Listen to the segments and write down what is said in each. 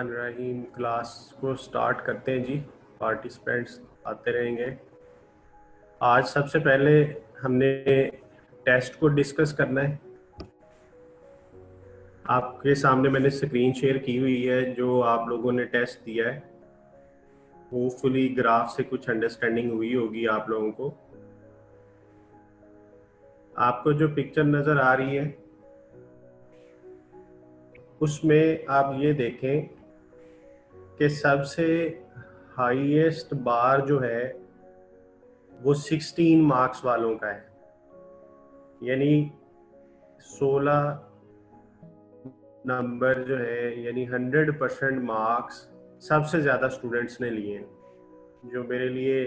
बिस्मिल्लाहिर्रहमानिर्रहीम। क्लास को स्टार्ट करते हैं जी। पार्टिसिपेंट्स आते रहेंगे। आज सबसे पहले हमने टेस्ट को डिस्कस करना है। आपके सामने मैंने स्क्रीन शेयर की हुई है जो आप लोगों ने टेस्ट दिया है। होपफुली ग्राफ से कुछ अंडरस्टैंडिंग हुई होगी आप लोगों को। आपको जो पिक्चर नज़र आ रही है उसमें आप ये देखें कि सबसे हाईएस्ट बार जो है वो 16 मार्क्स वालों का है, यानी 16 नंबर जो है, यानी 100% मार्क्स सबसे ज़्यादा स्टूडेंट्स ने लिए हैं, जो मेरे लिए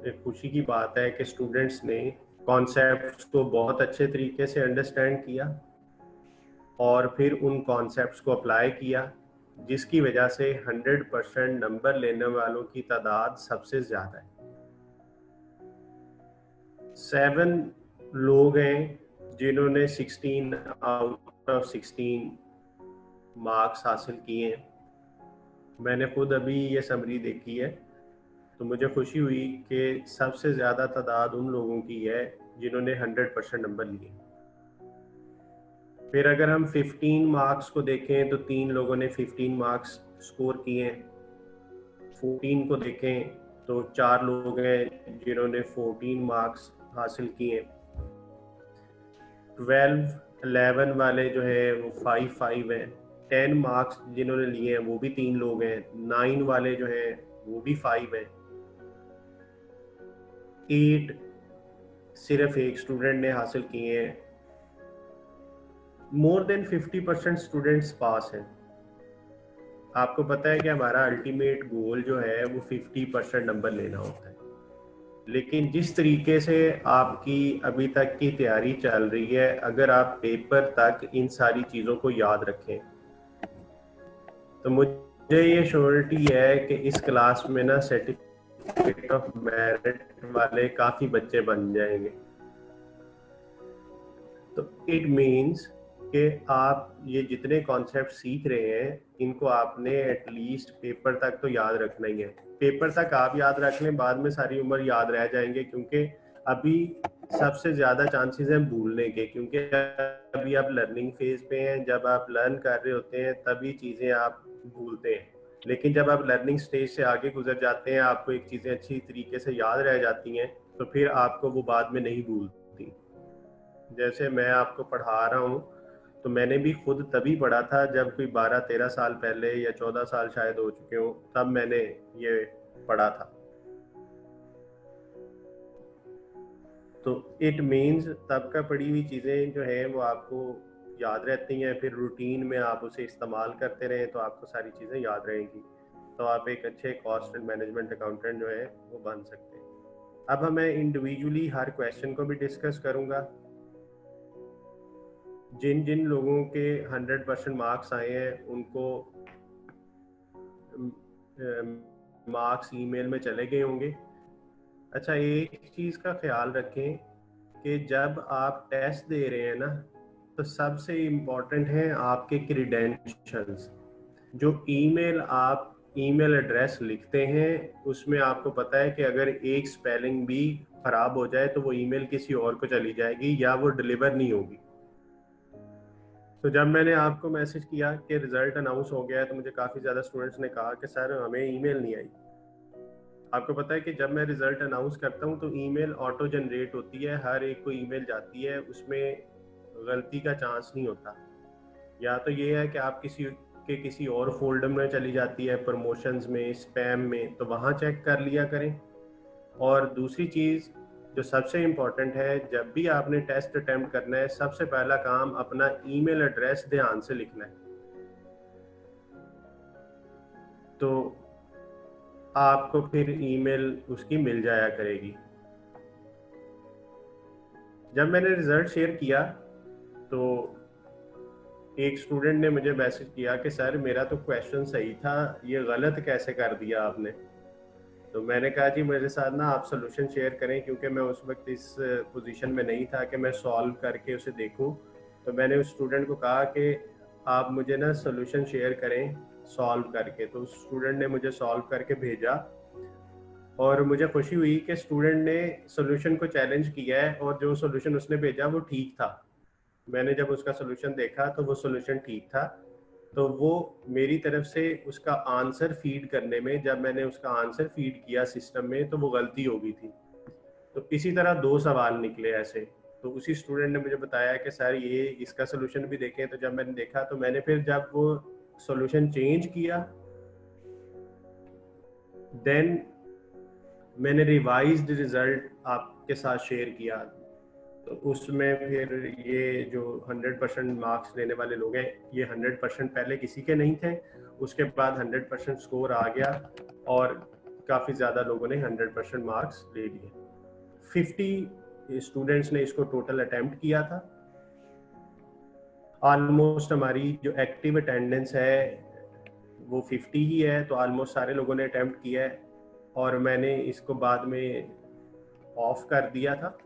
एक खुशी की बात है कि स्टूडेंट्स ने कॉन्सेप्ट्स को बहुत अच्छे तरीके से अंडरस्टैंड किया और फिर उन कॉन्सेप्ट्स को अप्लाई किया, जिसकी वजह से 100% नंबर लेने वालों की तादाद सबसे ज़्यादा है। 7 लोग हैं जिन्होंने 16 आउट ऑफ 16 मार्क्स हासिल किए हैं। मैंने खुद अभी ये समरी देखी है तो मुझे खुशी हुई कि सबसे ज़्यादा तादाद उन लोगों की है जिन्होंने 100% नंबर लिए। फिर अगर हम 15 मार्क्स को देखें तो 3 लोगों ने 15 मार्क्स स्कोर किए हैं। 14 को देखें तो 4 लोग हैं जिन्होंने 14 मार्क्स हासिल किए हैं। 12, 11 वाले जो है वो 5 हैं। 10 मार्क्स जिन्होंने लिए हैं वो भी 3 लोग हैं। 9 वाले जो हैं वो भी 5 हैं। 8 सिर्फ एक स्टूडेंट ने हासिल किए हैं। मोर देन 50% स्टूडेंट्स पास हैं। आपको पता है कि हमारा अल्टीमेट गोल जो है वो 50% नंबर लेना होता है, लेकिन जिस तरीके से आपकी अभी तक की तैयारी चल रही है, अगर आप पेपर तक इन सारी चीज़ों को याद रखें तो मुझे ये श्योरिटी है कि इस क्लास में ना सर्टिफिकेट ऑफ मेरिट वाले काफ़ी बच्चे बन जाएंगे। तो इट मीन्स कि आप ये जितने कॉन्सेप्ट सीख रहे हैं इनको आपने एटलीस्ट पेपर तक तो याद रखना ही है। पेपर तक आप याद रख लें, बाद में सारी उम्र याद रह जाएंगे, क्योंकि अभी सबसे ज़्यादा चांसेस हैं भूलने के, क्योंकि अभी आप लर्निंग फेज पे हैं। जब आप लर्न कर रहे होते हैं तभी चीज़ें आप भूलते हैं, लेकिन जब आप लर्निंग स्टेज से आगे गुजर जाते हैं, आपको एक चीज़ें अच्छी तरीके से याद रह जाती हैं, तो फिर आपको वो बाद में नहीं भूलती। जैसे मैं आपको पढ़ा रहा हूँ तो मैंने भी खुद तभी पढ़ा था जब कोई 12-13 साल पहले या 14 साल शायद हो चुके हो, तब मैंने ये पढ़ा था। तो इट मीन्स तब का पढ़ी हुई चीज़ें जो हैं वो आपको याद रहती हैं, फिर रूटीन में आप उसे इस्तेमाल करते रहें तो आपको सारी चीज़ें याद रहेंगी, तो आप एक अच्छे कॉस्ट एंड मैनेजमेंट अकाउंटेंट जो है वो बन सकते हैं। अब मैं इंडिविजुअली हर क्वेश्चन को भी डिस्कस करूँगा। जिन जिन लोगों के 100% मार्क्स आए हैं उनको मार्क्स ईमेल में चले गए होंगे। अच्छा, एक चीज़ का ख्याल रखें कि जब आप टेस्ट दे रहे हैं ना, तो सबसे इम्पोर्टेंट है आपके क्रीडेंशियल्स। जो आप ईमेल एड्रेस लिखते हैं उसमें आपको पता है कि अगर एक स्पेलिंग भी खराब हो जाए तो वो ईमेल किसी और को चली जाएगी या वो डिलीवर नहीं होगी। तो जब मैंने आपको मैसेज किया कि रिजल्ट अनाउंस हो गया है तो मुझे काफ़ी ज़्यादा स्टूडेंट्स ने कहा कि सर हमें ईमेल नहीं आई। आपको पता है कि जब मैं रिजल्ट अनाउंस करता हूँ तो ईमेल ऑटो जनरेट होती है, हर एक को ईमेल जाती है, उसमें गलती का चांस नहीं होता। या तो ये है कि आप किसी और फोल्डर में चली जाती है, प्रमोशंस में, स्पैम में, तो वहाँ चेक कर लिया करें। और दूसरी चीज़ जो सबसे इम्पोर्टेंट है, जब भी आपने टेस्ट अटेम्प्ट करना है सबसे पहला काम अपना ईमेल एड्रेस ध्यान से लिखना है, तो आपको फिर ईमेल उसकी मिल जाया करेगी। जब मैंने रिजल्ट शेयर किया तो एक स्टूडेंट ने मुझे मैसेज किया कि सर मेरा तो क्वेश्चन सही था, ये गलत कैसे कर दिया आपने। तो मैंने कहा जी मेरे साथ ना आप सोल्यूशन शेयर करें, क्योंकि मैं उस वक्त इस पोजीशन में नहीं था कि मैं सॉल्व करके उसे देखूं। तो मैंने उस स्टूडेंट को कहा कि आप मुझे ना सोल्यूशन शेयर करें सॉल्व करके। तो स्टूडेंट ने मुझे सॉल्व करके भेजा और मुझे खुशी हुई कि स्टूडेंट ने सोल्यूशन को चैलेंज किया है और जो सोल्यूशन उसने भेजा वो ठीक था। मैंने जब उसका सोल्यूशन देखा तो वो सोल्यूशन ठीक था। तो वो मेरी तरफ से उसका आंसर फीड करने में, जब मैंने उसका आंसर फीड किया सिस्टम में, तो वो गलती हो गई थी। तो इसी तरह 2 सवाल निकले ऐसे। तो उसी स्टूडेंट ने मुझे बताया कि सर ये इसका सोल्यूशन भी देखें। तो जब मैंने देखा तो मैंने फिर जब वो सोल्यूशन चेंज किया, देन मैंने रिवाइज्ड रिजल्ट आपके साथ शेयर किया। तो उसमें फिर ये जो 100% मार्क्स लेने वाले लोग हैं, ये 100% पहले किसी के नहीं थे, उसके बाद 100% स्कोर आ गया और काफ़ी ज़्यादा लोगों ने 100% मार्क्स ले लिए। 50 स्टूडेंट्स ने इसको टोटल अटेम्प्ट किया था। ऑलमोस्ट हमारी जो एक्टिव अटेंडेंस है वो 50 ही है, तो ऑलमोस्ट सारे लोगों ने अटेम्प्ट किया है और मैंने इसको बाद में ऑफ कर दिया था।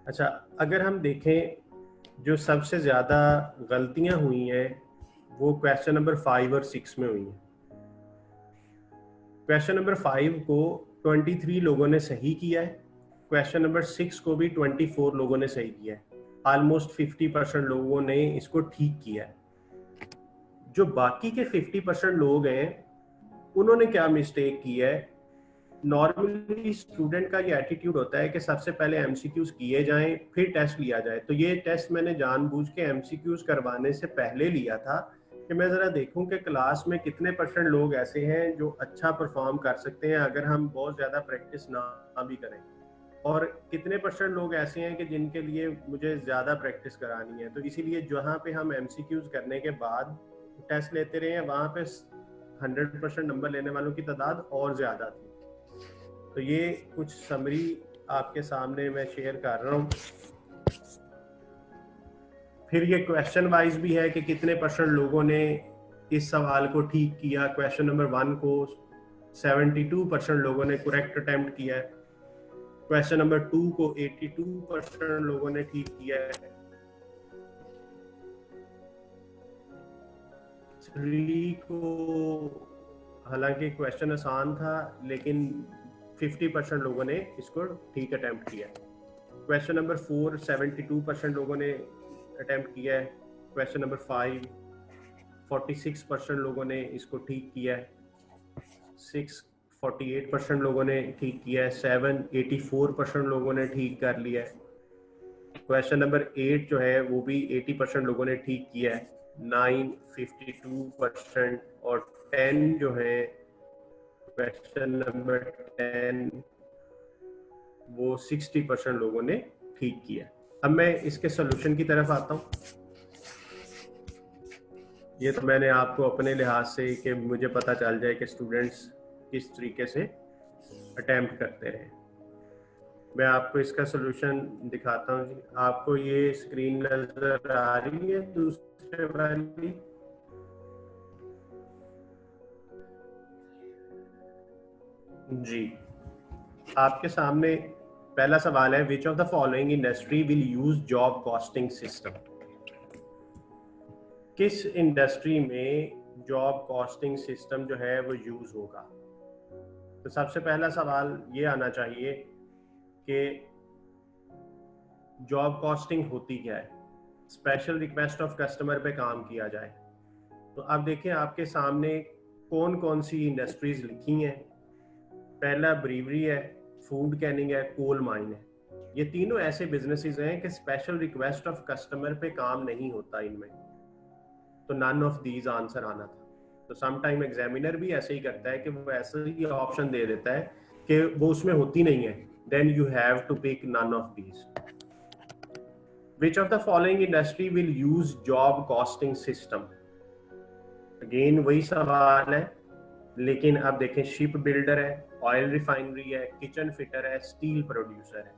अच्छा, अगर हम देखें जो सबसे ज़्यादा गलतियां हुई हैं वो क्वेश्चन नंबर 5 और 6 में हुई हैं। क्वेश्चन नंबर 5 को 23 लोगों ने सही किया है, क्वेश्चन नंबर 6 को भी 24 लोगों ने सही किया है। ऑलमोस्ट 50% लोगों ने इसको ठीक किया है। जो बाकी के 50% लोग हैं उन्होंने क्या मिस्टेक की है? नॉर्मली स्टूडेंट का ये एटीट्यूड होता है कि सबसे पहले एमसीक्यूज किए जाएं फिर टेस्ट लिया जाए। तो ये टेस्ट मैंने जानबूझ के एमसीक्यूज करवाने से पहले लिया था कि मैं ज़रा देखूं कि क्लास में कितने % लोग ऐसे हैं जो अच्छा परफॉर्म कर सकते हैं अगर हम बहुत ज़्यादा प्रैक्टिस ना भी करें, और कितने % लोग ऐसे हैं कि जिनके लिए मुझे ज़्यादा प्रैक्टिस करानी है। तो इसीलिए जहाँ पे हम एमसीक्यूज करने के बाद टेस्ट लेते रहे हैं वहाँ पे 100% नंबर लेने वालों की तादाद और ज़्यादा थी। तो ये कुछ समरी आपके सामने मैं शेयर कर रहा हूँ। फिर ये क्वेश्चन वाइज भी है कि कितने % लोगों ने इस सवाल को ठीक किया। क्वेश्चन नंबर 1 को 72% लोगों ने करेक्ट अटेम्प्ट किया है। क्वेश्चन नंबर 2 को 82% लोगों ने ठीक किया है। 3 को हालांकि क्वेश्चन आसान था लेकिन 50% लोगों ने इसको ठीक अटेम्प्ट किया। क्वेश्चन नंबर 4 72% लोगों ने अटेम्प्ट किया है। क्वेश्चन नंबर 5 46% लोगों ने इसको ठीक किया है। 6 48% लोगों ने ठीक किया है। 7 84% लोगों ने ठीक कर लिया है। क्वेश्चन नंबर 8 जो है वो भी 80% लोगों ने ठीक किया है। 9 52% और 10 जो है क्वेश्चन नंबर 10 वो 60% लोगों ने ठीक किया। अब मैं इसके सोल्यूशन की तरफ आता हूँ। ये तो मैंने आपको अपने लिहाज से कि मुझे पता चल जाए कि स्टूडेंट्स किस तरीके से अटेम्प्ट करते रहे। मैं आपको इसका सोल्यूशन दिखाता हूँ जी। आपको ये स्क्रीन नजर आ रही है दूसरे वाली? जी, आपके सामने पहला सवाल है, which of the following industry will use job costing system? किस इंडस्ट्री में जॉब कॉस्टिंग सिस्टम जो है वो यूज होगा? तो सबसे पहला सवाल ये आना चाहिए कि जॉब कॉस्टिंग होती क्या है। स्पेशल रिक्वेस्ट ऑफ कस्टमर पे काम किया जाए। तो अब देखें आपके सामने कौन कौन सी इंडस्ट्रीज लिखी हैं। पहला ब्रीवरी है, फूड कैनिंग है, कोल माइन है। ये तीनों ऐसे बिजनेसेस हैं कि स्पेशल रिक्वेस्ट ऑफ कस्टमर पे काम नहीं होता इनमें। तो नन ऑफ दीज आंसर आना था। तो सम टाइम एग्जामिनर भी ऐसे ही करता है कि वो ऐसे ही ऑप्शन दे देता है कि वो उसमें होती नहीं है, then you have to pick none of these. Which of the following industry will use job costing system? Again वही सवाल है, लेकिन अब देखें शिप बिल्डर है, ऑयल रिफाइनरी है, किचन फिटर है, स्टील प्रोड्यूसर है।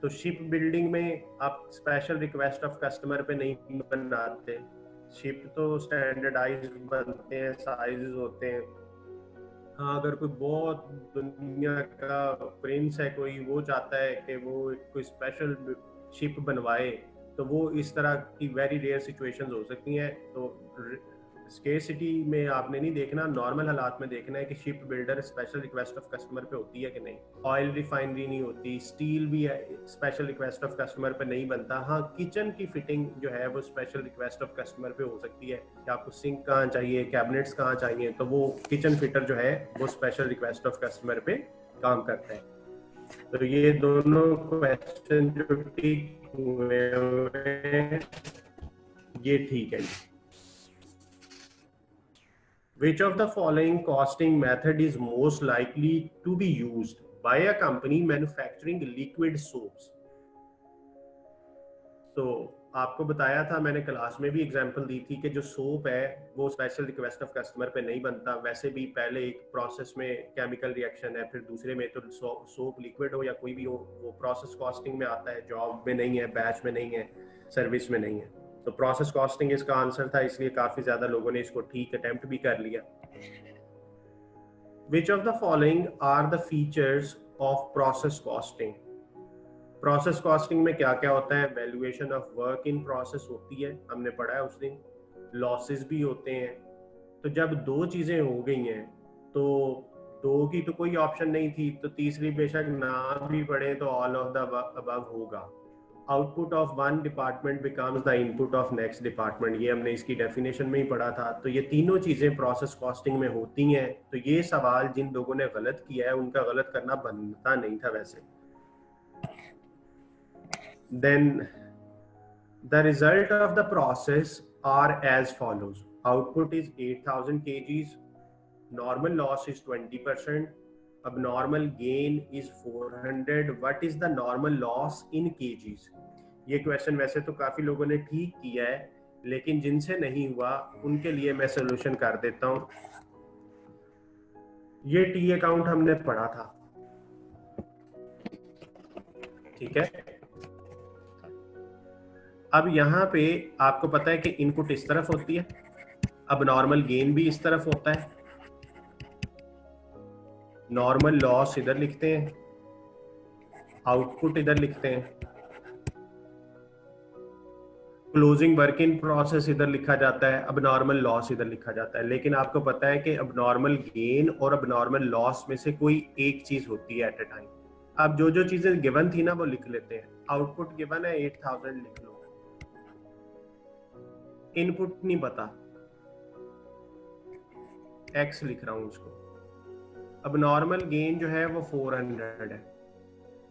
तो शिप बिल्डिंग में आप स्पेशल रिक्वेस्ट ऑफ कस्टमर पे नहीं बनाते। शिप तो स्टैंडर्डाइज बनते हैं, साइजेस होते हैं। हाँ, अगर कोई बहुत दुनिया का प्रिंस है कोई, वो चाहता है कि वो कोई स्पेशल शिप बनवाए तो वो इस तरह की वेरी रेयर सिचुएशंस हो सकती हैं। तो स्केर्सिटी में आपने नहीं देखना, नॉर्मल हालात में देखना है कि ship builder special request of customer पे होती है कि नहीं, ऑयल रिफाइनरी नहीं होती, स्टील भी स्पेशल रिक्वेस्ट ऑफ कस्टमर पे नहीं बनता। हाँ, किचन की फिटिंग जो है वो स्पेशल रिक्वेस्ट ऑफ कस्टमर पे हो सकती है कि आपको सिंक कहाँ चाहिए, कैबिनेट्स कहाँ चाहिए, तो वो किचन फिटर जो है वो स्पेशल रिक्वेस्ट ऑफ कस्टमर पे काम करता है। तो ये दोनों क्वेश्चन जो ठीक हुए ये ठीक है। Which of the following costing method is most likely to be used by a company manufacturing liquid soaps? तो आपको बताया था, मैंने क्लास में भी एग्जांपल दी थी कि जो सोप है वो स्पेशल रिक्वेस्ट ऑफ कस्टमर पे नहीं बनता। वैसे भी पहले एक प्रोसेस में केमिकल रिएक्शन है, फिर दूसरे में तो सोप लिक्विड हो या कोई भी हो वो प्रोसेस कॉस्टिंग में आता है, जॉब में नहीं है, बैच में नहीं है, सर्विस में नहीं है। तो प्रोसेस कॉस्टिंग इसका आंसर था, इसलिए काफी ज्यादा लोगों ने इसको ठीक अटेम्प्ट भी कर लिया। Which of the following are the features of process costing? Process costing में क्या क्या होता है? Valuation of work in process होती है, हमने पढ़ा है उस दिन। लॉसेस भी होते हैं। तो जब दो चीजें हो गई हैं तो दो की तो कोई ऑप्शन नहीं थी, तो तीसरी बेशक ना भी पढ़े तो ऑल ऑफ द अबव होगा। Output of one department becomes the input of next department, ये हमने इसकी डेफिनेशन में ही पढ़ा था। तो ये तीनों चीजें प्रोसेस कॉस्टिंग में होती हैं। तो ये सवाल जिन लोगों ने गलत किया है उनका गलत करना बनता नहीं था वैसे। Then the result of the process are as follows. Output is 8000 kgs, normal loss is 20%, abnormal gain is 400. What is the normal loss in kgs? ये क्वेश्चन वैसे तो काफी लोगों ने ठीक किया है, लेकिन जिनसे नहीं हुआ उनके लिए मैं सोल्यूशन कर देता हूं। ये टी अकाउंट हमने पढ़ा था, ठीक है। अब यहाँ पे आपको पता है कि इनपुट इस तरफ होती है, अब नॉर्मल गेन भी इस तरफ होता है, नॉर्मल लॉस इधर लिखते हैं, आउटपुट इधर लिखते हैं, क्लोजिंग वर्क इन प्रोसेस इधर लिखा जाता है, अब नॉर्मल लॉस इधर लिखा जाता है। लेकिन आपको पता है कि अब नॉर्मल गेन और अब नॉर्मल लॉस में से कोई एक चीज होती है एट ए टाइम। अब जो जो चीजें गिवन थी ना वो लिख लेते हैं। आउटपुट गिवन है 8000, लिख लो। इनपुट नहीं पता, एक्स लिख रहा हूं उसको। अब नॉर्मल गेन जो है वो 400 है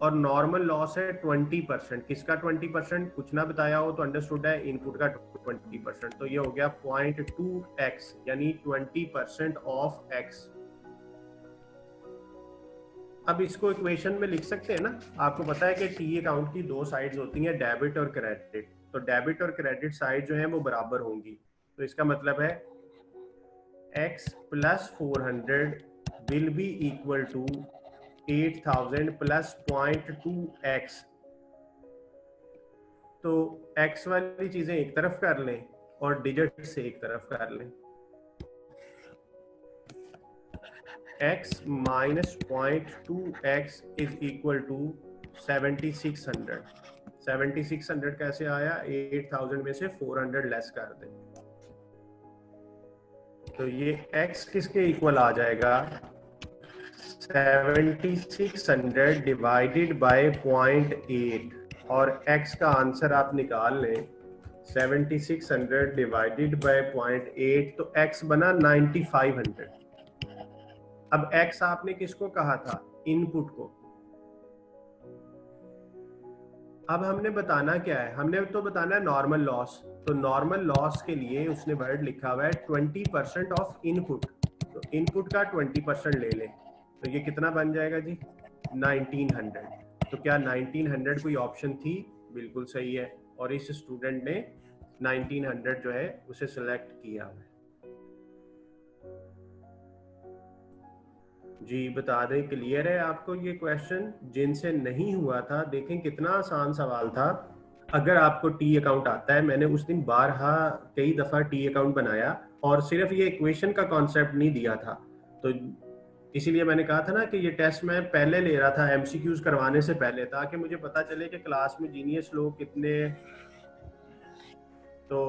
और नॉर्मल लॉस है 20%। किसका 20%? कुछ ना बताया हो तो अंडरस्टूड है, इनपुट का 20%। तो ये हो गया 0.2x, यानी 20% ऑफ x। अब इसको इक्वेशन में लिख सकते हैं ना। आपको पता है कि टी अकाउंट की दो साइड्स होती हैं, डेबिट और क्रेडिट। तो डेबिट और क्रेडिट साइड जो है वो बराबर होंगी। तो इसका मतलब है x plus 400 will be equal to 8000 plus 0.2x। तो x वाली चीजें एक तरफ कर लें और डिजिट से एक तरफ कर लें। x minus 0.2x is equal to 7600। 7600 कैसे आया? 8000 में से 400 लेस कर दें तो ये x किसके इक्वल आ जाएगा? 7600 डिवाइडेड बाय 0.8। और x का आंसर आप निकाल लें, 7600 डिवाइडेड बाय 0.8, तो x बना 9500। अब x आपने किसको कहा था? इनपुट को। अब हमने बताना क्या है? हमने तो बताना है नॉर्मल लॉस। तो नॉर्मल लॉस के लिए उसने वर्ड लिखा हुआ है 20% ऑफ इनपुट। तो इनपुट का 20% ले लें तो ये कितना बन जाएगा जी? 1900। तो क्या 1900 कोई ऑप्शन थी? बिल्कुल सही है। और इस स्टूडेंट ने 1900 जो है उसे सिलेक्ट किया है। जी बता दें, क्लियर है आपको ये क्वेश्चन? जिनसे नहीं हुआ था, देखें कितना आसान सवाल था। अगर आपको टी अकाउंट आता है, मैंने उस दिन बारहा कई दफा टी अकाउंट बनाया और सिर्फ ये इक्वेशन का कॉन्सेप्ट नहीं दिया था, तो इसीलिए मैंने कहा था ना कि ये टेस्ट मैं पहले ले रहा था एमसीक्यूज करवाने से पहले, ताकि मुझे पता चले कि क्लास में जीनियस लोग कितने तो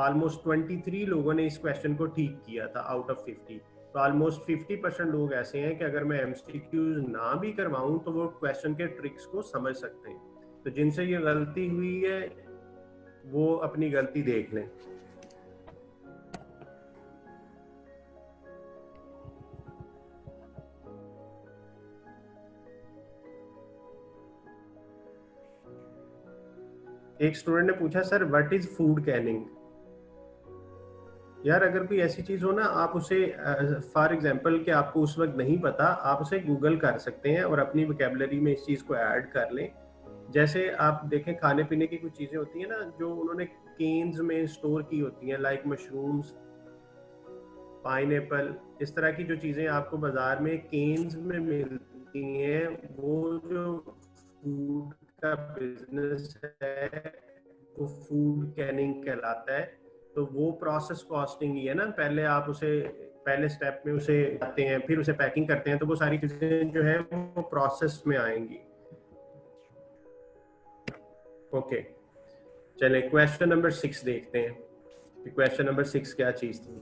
ऑलमोस्ट 23 लोगों ने इस क्वेश्चन को ठीक किया था आउट ऑफ 50। तो ऑलमोस्ट 50% लोग ऐसे हैं कि अगर मैं एमसीक्यूज ना भी करवाऊं तो वो क्वेश्चन के ट्रिक्स को समझ सकते हैं। तो जिनसे ये गलती हुई है वो अपनी गलती देख लें। एक स्टूडेंट ने पूछा sir what is food Canning. यार अगर कोई ऐसी चीज हो ना, आप उसे फॉर एग्जांपल कि आपको उस वक्त नहीं पता, आप उसे गूगल कर सकते हैं और अपनी वोकैबुलरी में इस चीज को ऐड कर लें। जैसे आप देखें खाने पीने की कुछ चीजें होती हैं ना जो उन्होंने केन्स में स्टोर की होती हैं, लाइक मशरूम्स, पाइनएप्पल, इस तरह की जो चीजें आपको बाजार में केन्स में मिलती हैं, वो जो फूड का बिजनेस है वो फूड कैनिंग कहलाता है। तो वो प्रोसेस कॉस्टिंग ही है ना, पहले आप उसे पहले स्टेप में उसे आते हैं, फिर उसे पैकिंग करते हैं, तो वो सारी चीजें जो है वो प्रोसेस में आएंगी। ओके, चले क्वेश्चन नंबर 6 देखते हैं कि क्वेश्चन नंबर 6 क्या चीज थी।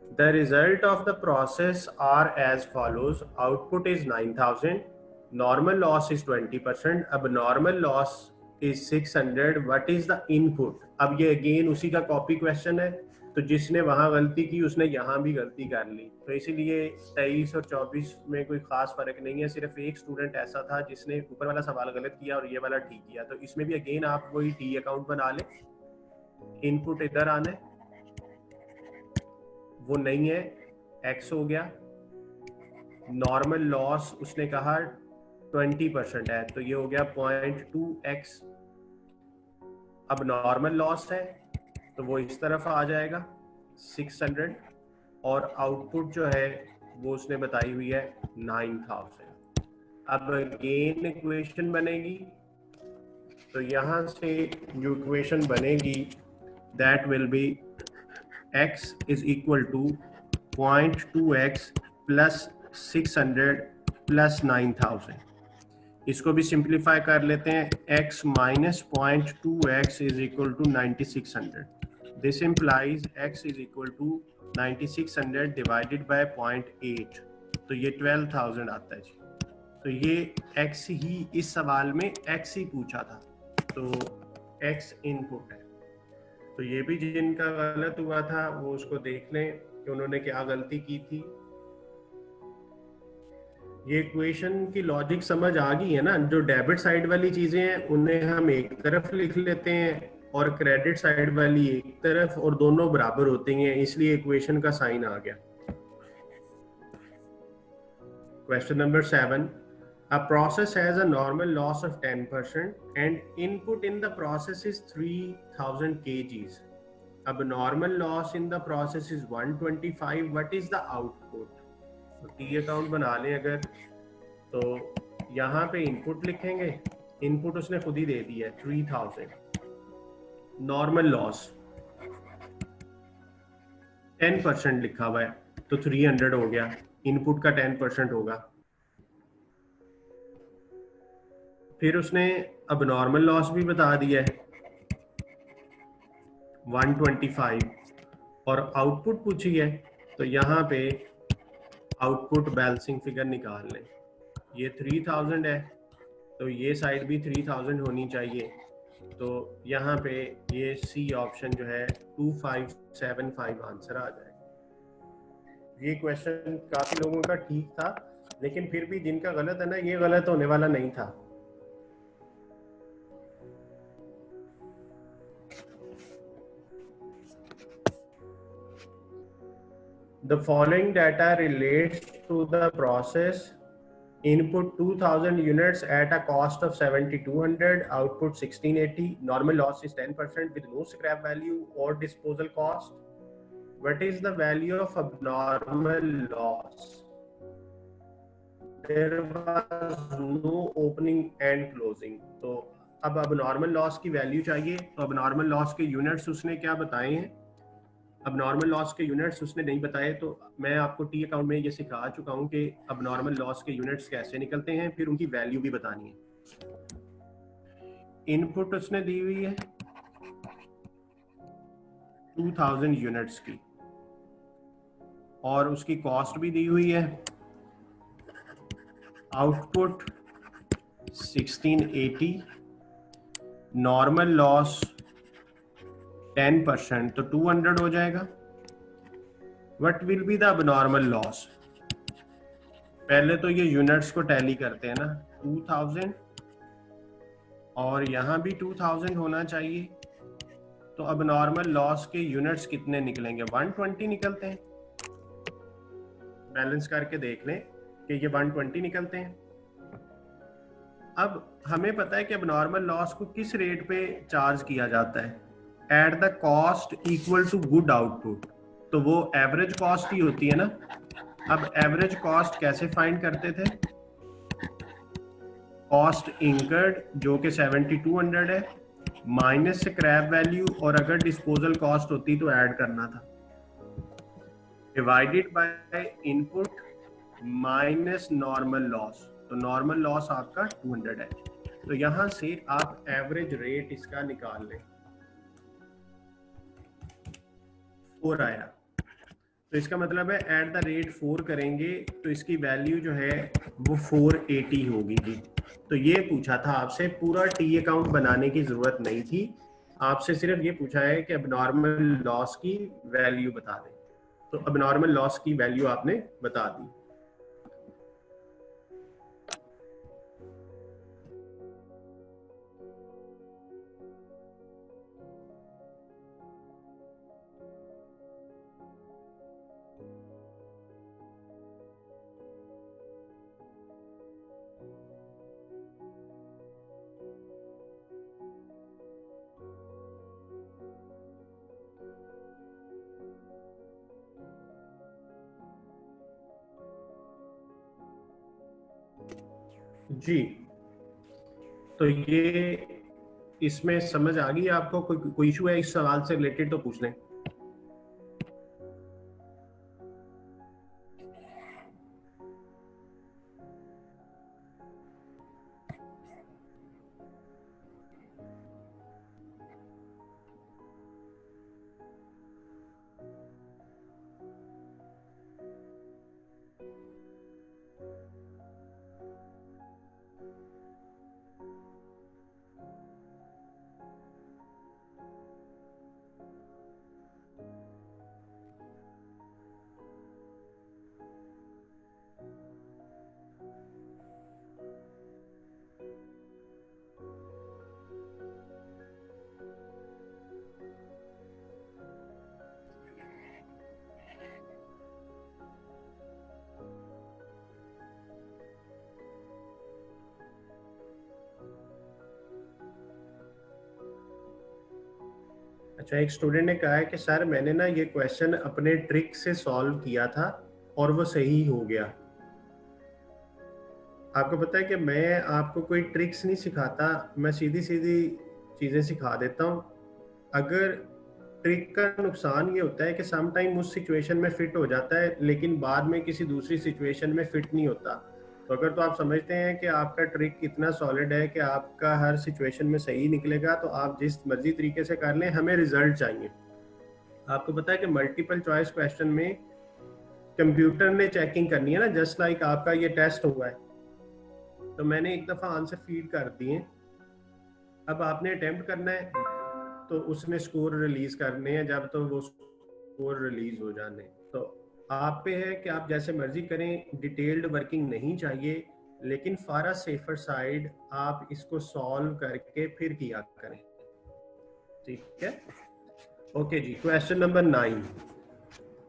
The result of the process are as follows. Output is 9,000. Normal loss is 20%. Abnormal loss is 600. What is the input? अब ये अगेन उसी का कॉपी क्वेश्चन है, तो जिसने वहां गलती की उसने यहाँ भी गलती कर ली। तो इसीलिए 23 और 24 में कोई खास फर्क नहीं है, सिर्फ एक स्टूडेंट ऐसा था जिसने ऊपर वाला सवाल गलत किया और ये वाला ठीक किया। तो इसमें भी अगेन आप वही टी अकाउंट बना ले, इनपुट इधर आना है, वो नहीं है, एक्स हो गया। नॉर्मल लॉस उसने कहा 20% है, तो ये हो गया 0.2x। अब नॉर्मल लॉस है तो वो इस तरफ आ जाएगा 600, और आउटपुट जो है वो उसने बताई हुई है 9000। अब अगेन इक्वेशन बनेगी, तो यहां से जो इक्वेशन बनेगी that will be x is equal to 0.2x plus 600 plus 9000। इसको भी सिंप्लीफाई कर लेते हैं, x minus 0.2x is equal to 9600। This implies x is equal to 9600 divided by 0.8, तो ये 12,000 आता है जी। तो ये x ही इस सवाल में x ही पूछा था, तो x इनपुट है। तो ये भी जिनका गलत हुआ था वो उसको देख लें कि उन्होंने क्या गलती की थी। ये इक्वेशन की लॉजिक समझ आ गई है ना। जो डेबिट साइड वाली चीजें हैं उन्हें हम एक तरफ लिख लेते हैं और क्रेडिट साइड वाली एक तरफ, और दोनों बराबर होते हैं, इसलिए इक्वेशन का साइन आ गया। Question number 7। A process has a normal loss of 10% and input in the process is 3000 kgs. Abnormal loss in the process is 125. What is the output? तो टी अकाउंट बना लें अगर, तो यहाँ पे इनपुट लिखेंगे, इनपुट उसने खुद ही दे दिया है 3000। नॉर्मल लॉस 10% लिखा हुआ है, तो 300 हो गया, इनपुट का 10% होगा। फिर उसने अब नॉर्मल लॉस भी बता दिया है 125, और आउटपुट पूछी है, तो यहाँ पे आउटपुट बैलेंसिंग फिगर निकाल लें। ये 3000 है, तो ये साइड भी 3000 होनी चाहिए, तो यहाँ पे ये सी ऑप्शन जो है 2575 आंसर आ जाएगा। ये क्वेश्चन काफी लोगों का ठीक था, लेकिन फिर भी जिनका गलत है ना, ये गलत होने वाला नहीं था। The following data relates to the process. Input 2000 units at a cost of 7200, output 1680. Normal loss is 10% with no scrap value or disposal cost. What is the value of abnormal loss? There was no opening and closing. तो अब abnormal loss की value चाहिए, तो abnormal loss के units उसने क्या बताए हैं? अब नॉर्मल लॉस के यूनिट्स उसने नहीं बताए, तो मैं आपको टी अकाउंट में ये सिखा चुका हूं कि अब नॉर्मल लॉस के यूनिट्स कैसे निकलते हैं, फिर उनकी वैल्यू भी बतानी है। इनपुट उसने दी हुई है 2000 यूनिट्स की, और उसकी कॉस्ट भी दी हुई है। आउटपुट 1680, नॉर्मल लॉस 10%, तो 200 हो जाएगा। What will be the abnormal loss? पहले तो ये यूनिट्स को टैली करते हैं ना, 2000 और यहाँ भी 2000 होना चाहिए। तो अब नॉर्मल लॉस के यूनिट्स कितने निकलेंगे? 120 निकलते हैं। बैलेंस करके देख लें कि ये 120 निकलते हैं। अब हमें पता है कि अब नॉर्मल लॉस को किस रेट पे चार्ज किया जाता है? At the cost equal to good output. तो वो एवरेज कॉस्ट ही होती है ना। अब एवरेज कॉस्ट कैसे फाइंड करते थे? कॉस्ट इंकर्ड जो कि 7200 है, माइनस स्क्रैप वैल्यू, और अगर डिस्पोजल कॉस्ट होती तो ऐड करना था, divided by input minus normal loss. तो नॉर्मल लॉस आपका 200 है। तो यहां से आप एवरेज रेट इसका निकाल लें। 4 आया, तो इसका मतलब है एट द रेट 4 करेंगे तो इसकी वैल्यू जो है वो 480 होगी जी। तो ये पूछा था आपसे, पूरा टी अकाउंट बनाने की जरूरत नहीं थी, आपसे सिर्फ ये पूछा है कि अबनॉर्मल लॉस की वैल्यू बता दें। तो अबनॉर्मल लॉस की वैल्यू आपने बता दी। जी, तो ये इसमें समझ आ गई आपको? कोई इशू है इस सवाल से रिलेटेड तो पूछ लें। अच्छा, एक स्टूडेंट ने कहा है कि सर मैंने ना ये क्वेश्चन अपने ट्रिक से सॉल्व किया था और वो सही हो गया। आपको पता है कि मैं आपको कोई ट्रिक्स नहीं सिखाता, मैं सीधी सीधी चीज़ें सिखा देता हूँ। अगर ट्रिक का नुकसान ये होता है कि सम टाइम उस सिचुएशन में फिट हो जाता है लेकिन बाद में किसी दूसरी सिचुएशन में फिट नहीं होता। तो अगर तो आप समझते हैं कि आपका ट्रिक इतना सॉलिड है कि आपका हर सिचुएशन में सही निकलेगा, तो आप जिस मर्जी तरीके से कर लें, हमें रिजल्ट चाहिए। आपको पता है कि मल्टीपल चॉइस क्वेश्चन में कंप्यूटर ने चेकिंग करनी है ना, जस्ट लाइक आपका ये टेस्ट हुआ है। तो मैंने एक दफ़ा आंसर फीड कर दिए, अब आपने अटेम्प्ट करना है, तो उसने स्कोर रिलीज करने हैं जब तो वो स्कोर रिलीज हो जाने। तो आप पे है कि आप जैसे मर्जी करें, डिटेल्ड वर्किंग नहीं चाहिए, लेकिन फॉर अ सेफर साइड आप इसको सॉल्व करके फिर किया करें। ठीक है, ओके जी। Question number 9,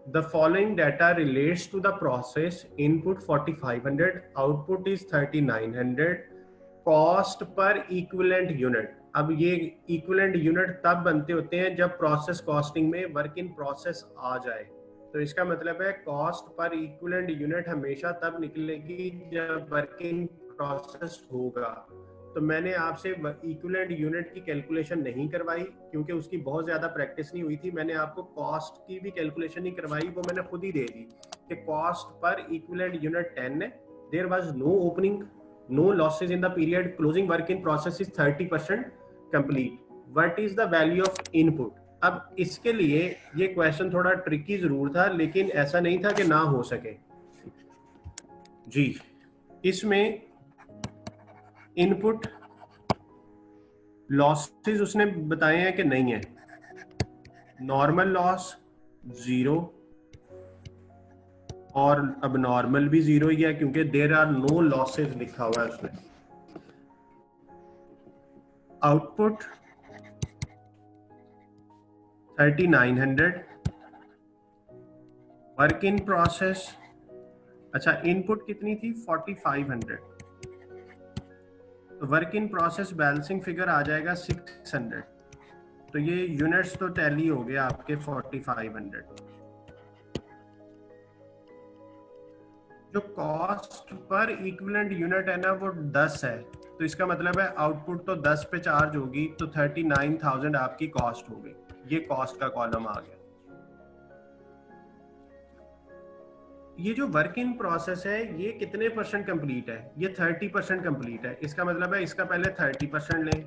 the following data relates to the process input 4500, output is 3900, cost per equivalent unit। अब ये इक्विवेलेंट यूनिट तब बनते होते हैं जब प्रोसेस कॉस्टिंग में वर्क इन प्रोसेस आ जाए। तो इसका मतलब है कॉस्ट पर इक्विवेलेंट यूनिट हमेशा तब निकलेगी जब वर्क इन प्रोसेस होगा। तो मैंने आपसे इक्विवेलेंट यूनिट की कैलकुलेशन नहीं करवाई क्योंकि उसकी बहुत ज़्यादा प्रैक्टिस नहीं हुई थी। मैंने आपको कॉस्ट की भी कैलकुलेशन नहीं करवाई, वो मैंने खुद ही दे दी कि कॉस्ट पर इक्विवेलेंट यूनिट 10 है, there was no opening, no losses in the period, closing work in process is 30% complete, what is the value of input। अब इसके लिए ये क्वेश्चन थोड़ा ट्रिकी जरूर था, लेकिन ऐसा नहीं था कि ना हो सके जी। इसमें इनपुट लॉसेस उसने बताए हैं कि नहीं है। नॉर्मल लॉस 0 और अब नॉर्मल भी 0 ही है क्योंकि देयर आर नो लॉसेस लिखा हुआ है उसमें। आउटपुट 3900, वर्क इन प्रोसेस, अच्छा इनपुट कितनी थी 4500, तो work in process balancing figure आ जाएगा 600। तो ये यूनिट्स तो टैली हो गया आपके 4500। जो कॉस्ट पर इक्विवेलेंट यूनिट है ना वो 10 है, तो इसका मतलब है आउटपुट तो 10 पे चार्ज होगी, तो 39,000 आपकी कॉस्ट हो गई। ये कॉस्ट का कॉलम आ गया। ये जो वर्क इन प्रोसेस है ये कितने परसेंट कंप्लीट है? ये 30% कंप्लीट है। इसका मतलब है इसका पहले 30% लें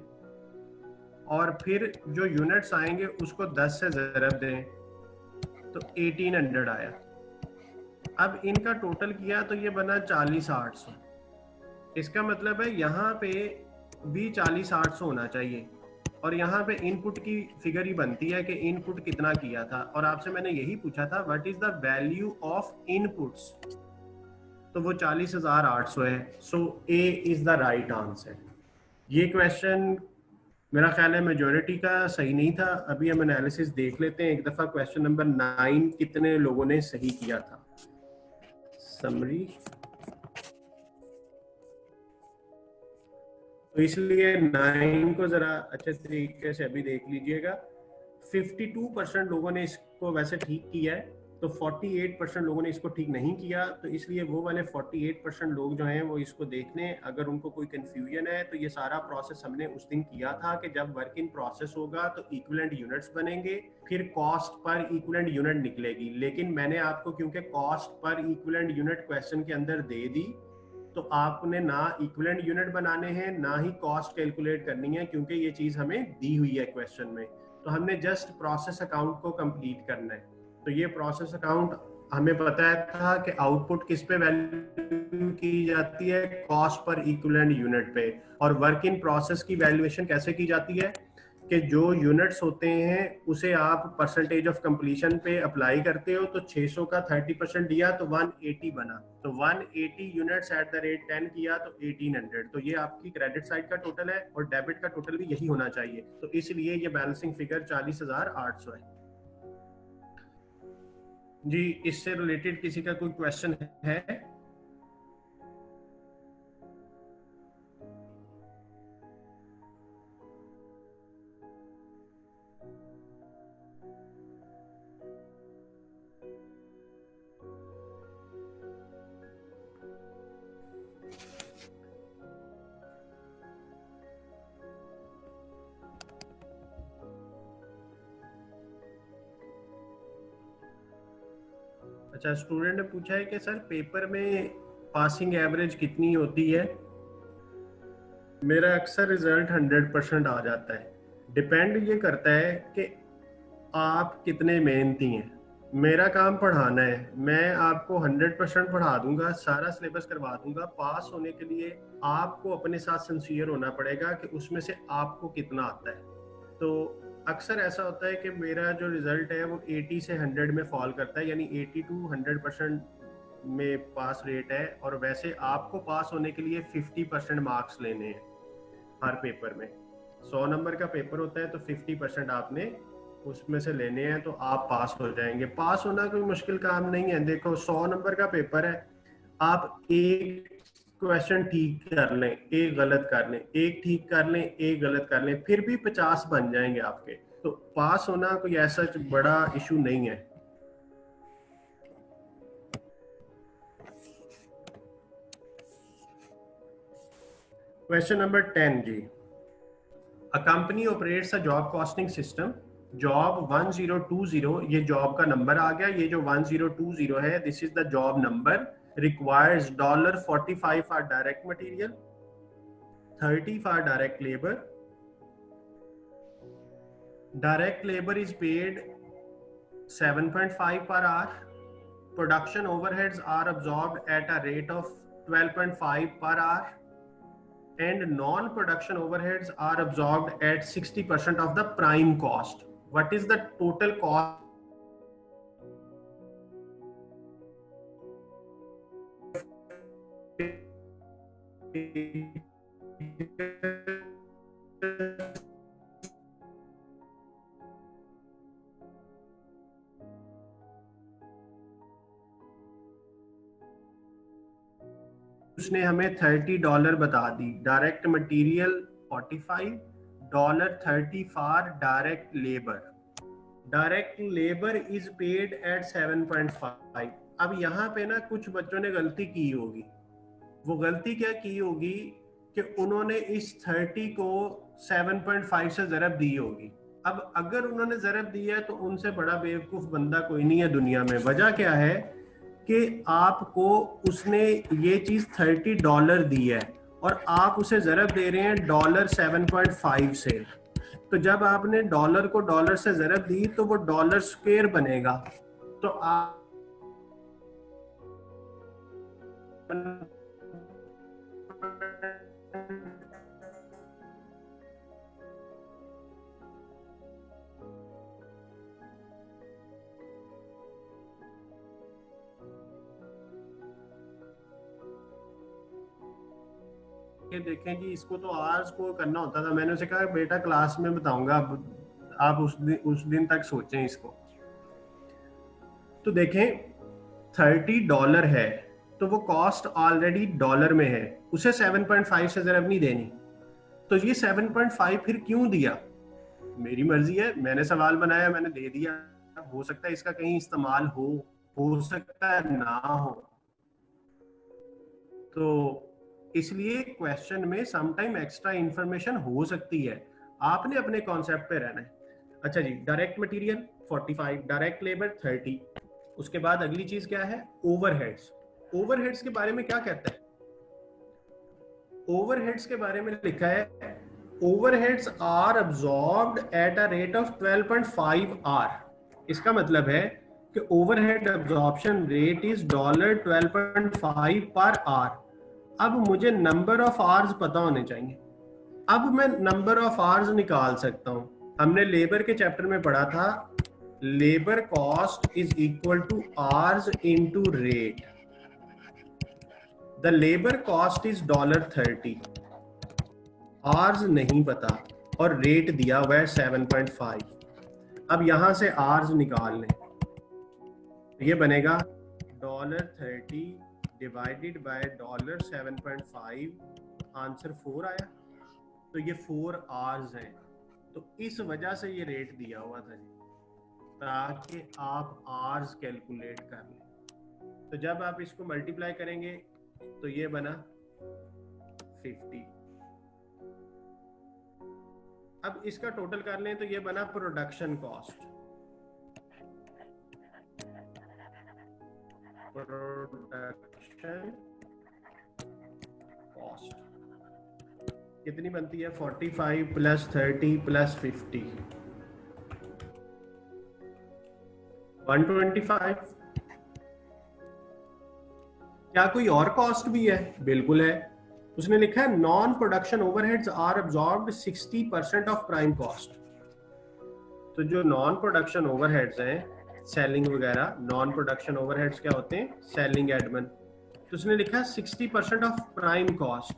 और फिर जो यूनिट्स आएंगे उसको 10 से ज़रब दें, तो 1800 आया। अब इनका टोटल किया तो ये बना 40,800। इसका मतलब है यहाँ पे भी 40,800 होना चाहिए और यहाँ पे इनपुट की फिगर ही बनती है कि इनपुट कितना किया था। और आपसे मैंने यही पूछा था what is the value of inputs, तो वो 40,800 है। सो ए इज द राइट आंसर। ये क्वेश्चन मेरा ख्याल है मेजोरिटी का सही नहीं था। अभी हम एनालिसिस देख लेते हैं एक दफा। क्वेश्चन नंबर 9 कितने लोगों ने सही किया था? समरी, तो इसलिए 9 को जरा अच्छे तरीके से अभी देख लीजिएगा। 52% लोगों ने इसको वैसे ठीक किया है, तो 48% लोगों ने इसको ठीक नहीं किया। तो इसलिए वो वाले 48% लोग जो हैं वो इसको देख लें। अगर उनको कोई कंफ्यूजन है तो ये सारा प्रोसेस हमने उस दिन किया था कि जब वर्क इन प्रोसेस होगा तो इक्विवेलेंट यूनिट्स बनेंगे, फिर कॉस्ट पर इक्विवेलेंट यूनिट निकलेगी। लेकिन मैंने आपको क्योंकि cost per equivalent unit question के अंदर दे दी, तो आपने ना इक्विवेलेंट यूनिट बनाने हैं ना ही कॉस्ट कैलकुलेट करनी है, क्योंकि ये चीज हमें दी हुई है क्वेश्चन में। तो हमने जस्ट प्रोसेस अकाउंट को कंप्लीट करना है। तो ये प्रोसेस अकाउंट हमें पता था कि आउटपुट किस पे वैल्यू की जाती है, कॉस्ट पर इक्विवेलेंट यूनिट पे। और वर्क इन प्रोसेस की वैल्यूएशन कैसे की जाती है कि जो यूनिट्स होते हैं उसे आप परसेंटेज ऑफ कंप्लीशन पे अप्लाई करते हो। तो 600 का 30% दिया तो 180 बना, तो 180 यूनिट्स एट द रेट 10 किया तो 1800। तो ये आपकी क्रेडिट साइड का टोटल है और डेबिट का टोटल भी यही होना चाहिए। तो इसलिए ये बैलेंसिंग फिगर 40,800 है जी। इससे रिलेटेड किसी का कोई क्वेश्चन है? अच्छा, स्टूडेंट ने पूछा है कि सर पेपर में पासिंग एवरेज कितनी होती है? मेरा अक्सर रिजल्ट 100% आ जाता है। डिपेंड ये करता है कि आप कितने मेहनती हैं। मेरा काम पढ़ाना है, मैं आपको 100% पढ़ा दूंगा, सारा सिलेबस करवा दूंगा। पास होने के लिए आपको अपने साथ सिंसियर होना पड़ेगा कि उसमें से आपको कितना आता है। तो अक्सर ऐसा होता है कि मेरा जो रिजल्ट है वो 80 से 100 में फॉल करता है, यानी 80 to 100% में पास रेट है। और वैसे आपको पास होने के लिए 50% मार्क्स लेने हैं हर पेपर में। 100 नंबर का पेपर होता है तो 50% आपने उसमें से लेने हैं, तो आप पास हो जाएंगे। पास होना कोई मुश्किल काम नहीं है। देखो 100 नंबर का पेपर है, आप एक क्वेश्चन ठीक कर लें, एक गलत कर लें, एक ठीक कर लें, एक गलत कर लें, फिर भी 50 बन जाएंगे आपके। तो पास होना कोई ऐसा बड़ा इशू नहीं है। क्वेश्चन नंबर 10 जी। A company operates a job costing system. Job 1020, ये जॉब का नंबर आ गया। ये जो 1020 है, this is the job number. Requires $45 for direct material, 30 for direct labour, Direct labor is paid 7.5 per hour. Production overheads are absorbed at a rate of 12.5 per hour. And non-production overheads are absorbed at 60% of the prime cost. What is the total cost? उसने हमें $30 बता दी. Direct material 45, $30 for direct labour. Direct labour is paid at 7.5. अब यहाँ पे ना कुछ बच्चों ने गलती की होगी. वो गलती क्या की होगी कि उन्होंने इस 30 को 7.5 से ज़रब दी होगी. अब अगर उन्होंने ज़रब दिया है तो उनसे बड़ा बेवकूफ़ बंदा कोई नहीं है दुनिया में. वजह क्या है कि आपको उसने ये चीज़ $30 दी है और आप उसे ज़रब दे रहे हैं $7.5 से. तो जब आपने डॉलर को डॉलर से ज़रब दी तो वो डॉलर स्क्वायर बनेगा. तो आप देखें जी, इसको तो आज को करना होता था. मैंने उसे कहा बेटा क्लास में बताऊंगा, आप उस दिन तक सोचें इसको. तो देखें $30 है तो वो कॉस्ट ऑलरेडी डॉलर में है, उसे 7.5 से ज़रब नहीं देनी. तो ये 7.5 फिर क्यों दिया? मेरी मर्जी है, मैंने सवाल बनाया, मैंने दे दिया. हो सकता है इसका कहीं इस्तेमाल हो सकता है ना हो. तो इसलिए क्वेश्चन में समटाइम एक्स्ट्रा इंफॉर्मेशन हो सकती है. आपने अपने कॉन्सेप्ट पे रहना है. अच्छा जी, डायरेक्ट मटेरियल 45, डायरेक्ट लेबर 30. उसके बाद अगली चीज क्या है? ओवरहेड्स. ओवरहेड्स के बारे में क्या कहता है? ओवरहेड्स के बारे में लिखा है overheads are absorbed at a rate of 12.5 आर. इसका मतलब है कि ओवरहेड अब्सॉर्प्शन रेट इज $12.5 पर आर. अब मुझे नंबर ऑफ आवर्स पता होने चाहिए. अब मैं नंबर ऑफ आवर्स निकाल सकता हूं. हमने लेबर के चैप्टर में पढ़ा था labour cost is equal two hours into rate. The labour cost is $30. Hours नहीं पता और रेट दिया हुआ है 7.5. अब यहां से आवर्स निकाल लें. ये बनेगा $30 डिवाइडेड बाय $7.5. आंसर 4 आया. तो ये 4 आवर्स हैं. तो इस वजह से ये रेट दिया हुआ था जी, ताकि आप आवर्स कैलकुलेट कर लें. तो जब आप इसको मल्टीप्लाई करेंगे तो ये बना 50. अब इसका टोटल कर लें तो ये बना प्रोडक्शन कॉस्ट. प्रोडक्शन कॉस्ट कितनी बनती है? 45 प्लस 30 प्लस 50, 125. क्या कोई और कॉस्ट भी है? बिल्कुल है. उसने लिखा है non production overheads are absorbed 60% of prime cost. तो जो नॉन प्रोडक्शन ओवरहेड्स हैं, सेलिंग वगैरह, नॉन प्रोडक्शन ओवरहेड्स क्या होते हैं? Selling, admin. तो उसने लिखा है 60% ऑफ प्राइम कॉस्ट.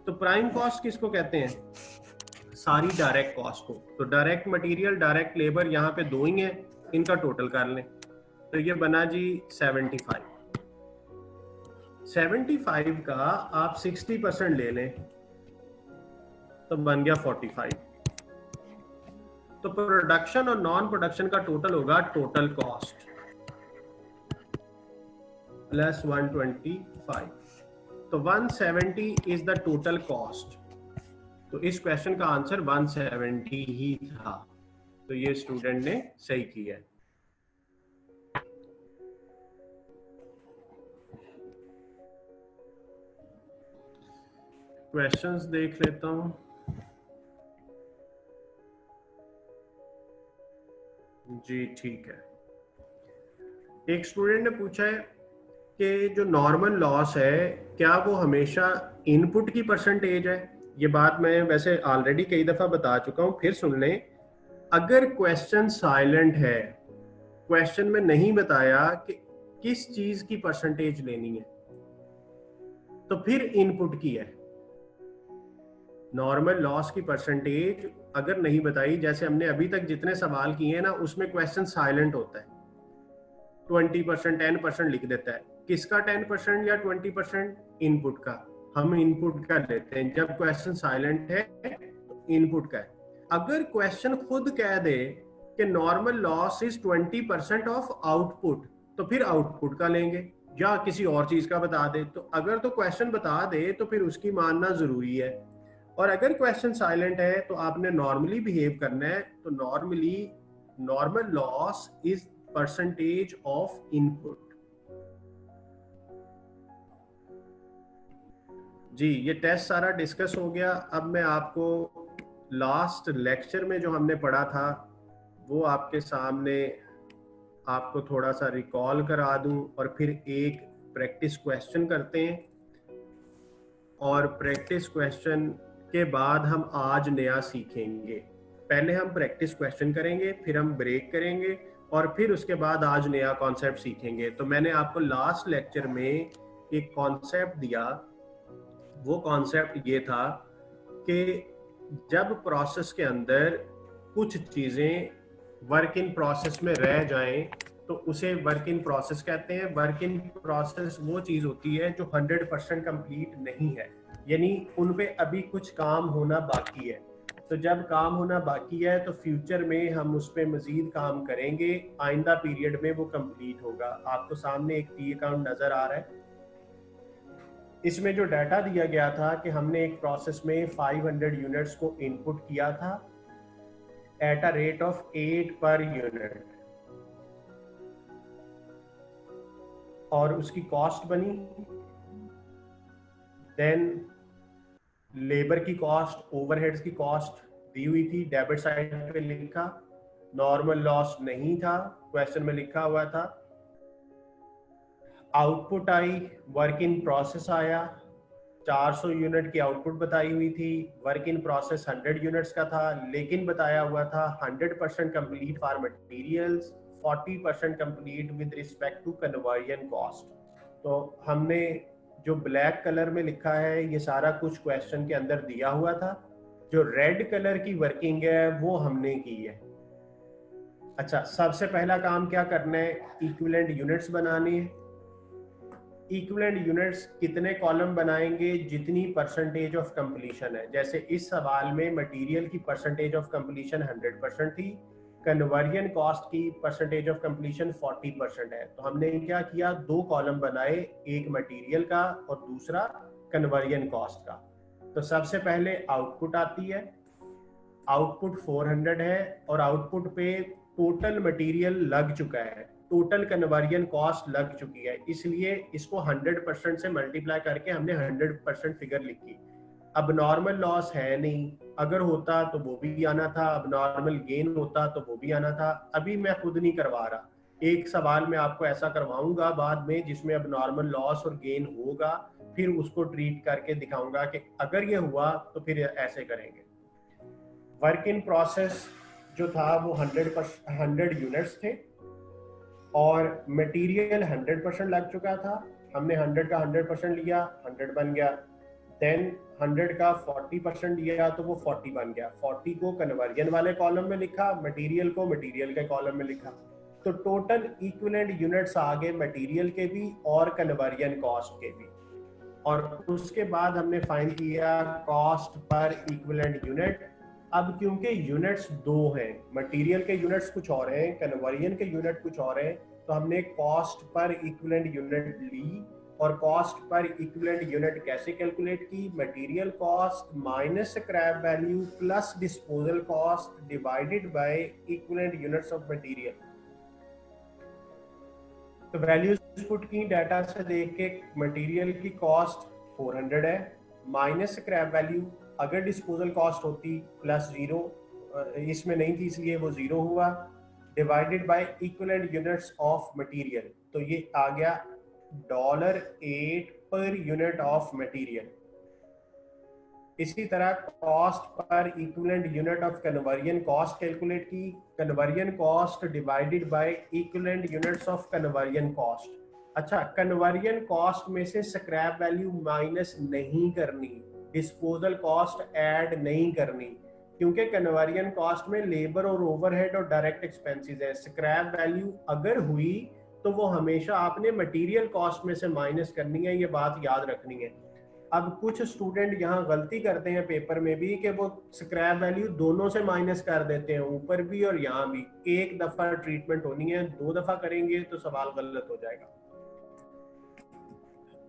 तो प्राइम कॉस्ट किसको कहते हैं? सारी डायरेक्ट कॉस्ट को. तो डायरेक्ट मटेरियल, डायरेक्ट लेबर, यहाँ पे दो ही हैं, इनका टोटल कर लें. तो ये बना जी 75. 75 का आप 60% ले लें तो बन गया 45. तो प्रोडक्शन और नॉन प्रोडक्शन का टोटल होगा टोटल कॉस्ट प्लस 125. तो 170 इज द टोटल कॉस्ट. तो इस क्वेश्चन का आंसर 170 ही था. तो ये स्टूडेंट ने सही किया. क्वेश्चंस देख लेता हूं. जी ठीक है। एक स्टूडेंट ने पूछा है कि जो नॉर्मल लॉस है क्या वो हमेशा इनपुट की परसेंटेज है। ये बात मैं वैसे ऑलरेडी कई दफा बता चुका हूं, फिर सुन लें। अगर क्वेश्चन साइलेंट है, क्वेश्चन में नहीं बताया कि किस चीज की परसेंटेज लेनी है, तो फिर इनपुट की है। नॉर्मल लॉस की परसेंटेज अगर नहीं बताई, जैसे हमने अभी तक जितने सवाल किए हैं ना, उसमें क्वेश्चन साइलेंट होता है, 20%, 10% लिख देता है। किसका 10% या 20%? इनपुट का। हम इनपुट का लेते हैं। जब क्वेश्चन साइलेंट है तो इनपुट का है। अगर क्वेश्चन खुद कह दे कि normal loss is 20% of output, तो फिर आउटपुट का लेंगे, या किसी और चीज का बता दे। तो अगर तो क्वेश्चन बता दे तो फिर उसकी मानना जरूरी है। और अगर क्वेश्चन साइलेंट है तो आपने नॉर्मली बिहेव करना है। तो normal loss is percentage of input. जी, ये टेस्ट सारा डिस्कस हो गया। अब मैं आपको लास्ट लेक्चर में जो हमने पढ़ा था वो आपके सामने आपको थोड़ा सा रिकॉल करा दूं, और फिर एक प्रैक्टिस क्वेश्चन करते हैं। और प्रैक्टिस क्वेश्चन के बाद हम आज नया सीखेंगे। पहले हम प्रैक्टिस क्वेश्चन करेंगे, फिर हम ब्रेक करेंगे, और फिर उसके बाद आज नया कॉन्सेप्ट सीखेंगे। तो मैंने आपको लास्ट लेक्चर में एक कॉन्सेप्ट दिया। वो कॉन्सेप्ट ये था कि जब प्रोसेस के अंदर कुछ चीज़ें वर्क इन प्रोसेस में रह जाएं तो उसे वर्क इन प्रोसेस कहते हैं। वर्क इन प्रोसेस वो चीज़ होती है जो 100% कंप्लीट नहीं है, यानी उन पे अभी कुछ काम होना बाकी है। तो जब काम होना बाकी है तो फ्यूचर में हम उस पर मजीद काम करेंगे, आइंदा पीरियड में वो कंप्लीट होगा। आपको सामने एक टी अकाउंट नज़र आ रहा है। इसमें जो डाटा दिया गया था कि हमने एक प्रोसेस में 500 यूनिट्स को इनपुट किया था eight a rate of 8 per unit, और उसकी कॉस्ट बनी। देन लेबर की कॉस्ट, ओवरहेड्स की कॉस्ट दी हुई थी, डेबिट साइड पे लिखा। नॉर्मल लॉस नहीं था, क्वेश्चन में लिखा हुआ था। Output I, work in process आया, 400 यूनिट की आउटपुट बताई हुई थी। वर्क इन प्रोसेस 100 यूनिट्स का था, लेकिन बताया हुआ था 100% complete for materials, 40% complete with respect to conversion cost. तो हमने जो ब्लैक कलर में लिखा है ये सारा कुछ क्वेश्चन के अंदर दिया हुआ था। जो रेड कलर की वर्किंग है वो हमने की है। अच्छा, सबसे पहला काम क्या करना है? इक्विवेलेंट यूनिट्स बनाने हैं। इक्विवेलेंट यूनिट्स कितने कॉलम बनाएंगे? जितनी परसेंटेज ऑफ कंप्लीशन है। जैसे इस सवाल में मटेरियल की परसेंटेज ऑफ कंप्लीशन 100% थी, कन्वर्जन कॉस्ट की परसेंटेज ऑफ कंप्लीशन 40% है। तो हमने क्या किया, 2 कॉलम बनाए, एक मटेरियल का और दूसरा कन्वर्जन कॉस्ट का। तो सबसे पहले आउटपुट आती है, आउटपुट 400 है, और आउटपुट पे टोटल मटेरियल लग चुका है, टोटल कन्वर्जन कॉस्ट लग चुकी है, इसलिए इसको 100% से मल्टीप्लाई करके हमने 100% फिगर लिखी। अब नॉर्मल लॉस है नहीं, अगर होता तो वो भी आना था, अब नॉर्मल गेन होता तो वो भी आना था। अभी मैं खुद नहीं करवा रहा, एक सवाल में आपको ऐसा करवाऊंगा बाद में जिसमें अब नॉर्मल लॉस और गेन होगा, फिर उसको ट्रीट करके दिखाऊंगा कि अगर ये हुआ तो फिर ऐसे करेंगे। वर्क इन प्रोसेस जो था वो 100 यूनिट्स थे, और मटेरियल 100% लग चुका था। हमने 100 का 100% लिया, 100 बन गया। देन 100 का 40% लिया तो वो 40 बन गया। 40 को कन्वर्जन वाले कॉलम में लिखा, मटेरियल को मटेरियल के कॉलम में लिखा। तो टोटल इक्विवेलेंट यूनिट्स आ गए मटेरियल के भी और कन्वर्जन कॉस्ट के भी। और उसके बाद हमने फाइंड किया कॉस्ट पर इक्विवेलेंट यूनिट। अब क्योंकि यूनिट्स 2 हैं, मटेरियल के यूनिट्स कुछ और हैं, कन्वर्जन के यूनिट कुछ और हैं, तो हमने कॉस्ट पर इक्विवेलेंट यूनिट ली। और कॉस्ट पर इक्विवेलेंट यूनिट कैसे कैलकुलेट की? Material cost minus scrap value plus disposal cost divided by equivalent units of material. तो वैल्यूज पुट की डाटा से देख के, मटेरियल की कॉस्ट 400 है, माइनस स्क्रैप वैल्यू, अगर डिस्पोजल कॉस्ट होती प्लस 0, इसमें नहीं थी इसलिए वो 0 हुआ, divided by equivalent units of material, तो ये आ गया $8 पर यूनिट ऑफ मटेरियल। इसी तरह cost per equivalent unit of conversion cost calculate की, conversion cost divided by equivalent units of conversion cost. अच्छा, कन्वर्जन कॉस्ट में से स्क्रैप वैल्यू माइनस नहीं करनी, डिस्पोजल कॉस्ट ऐड नहीं करनी, क्योंकि कन्वर्जन कॉस्ट में लेबर और ओवरहेड और डायरेक्ट एक्सपेंसेस है। स्क्रैप वैल्यू अगर हुई तो वो हमेशा आपने मटेरियल कॉस्ट में से माइनस करनी है, ये बात याद रखनी है। अब कुछ स्टूडेंट यहाँ गलती करते हैं पेपर में भी कि वो स्क्रैप वैल्यू दोनों से माइनस कर देते हैं, ऊपर भी और यहाँ भी। एक दफा ट्रीटमेंट होनी है, 2 दफा करेंगे तो सवाल गलत हो जाएगा।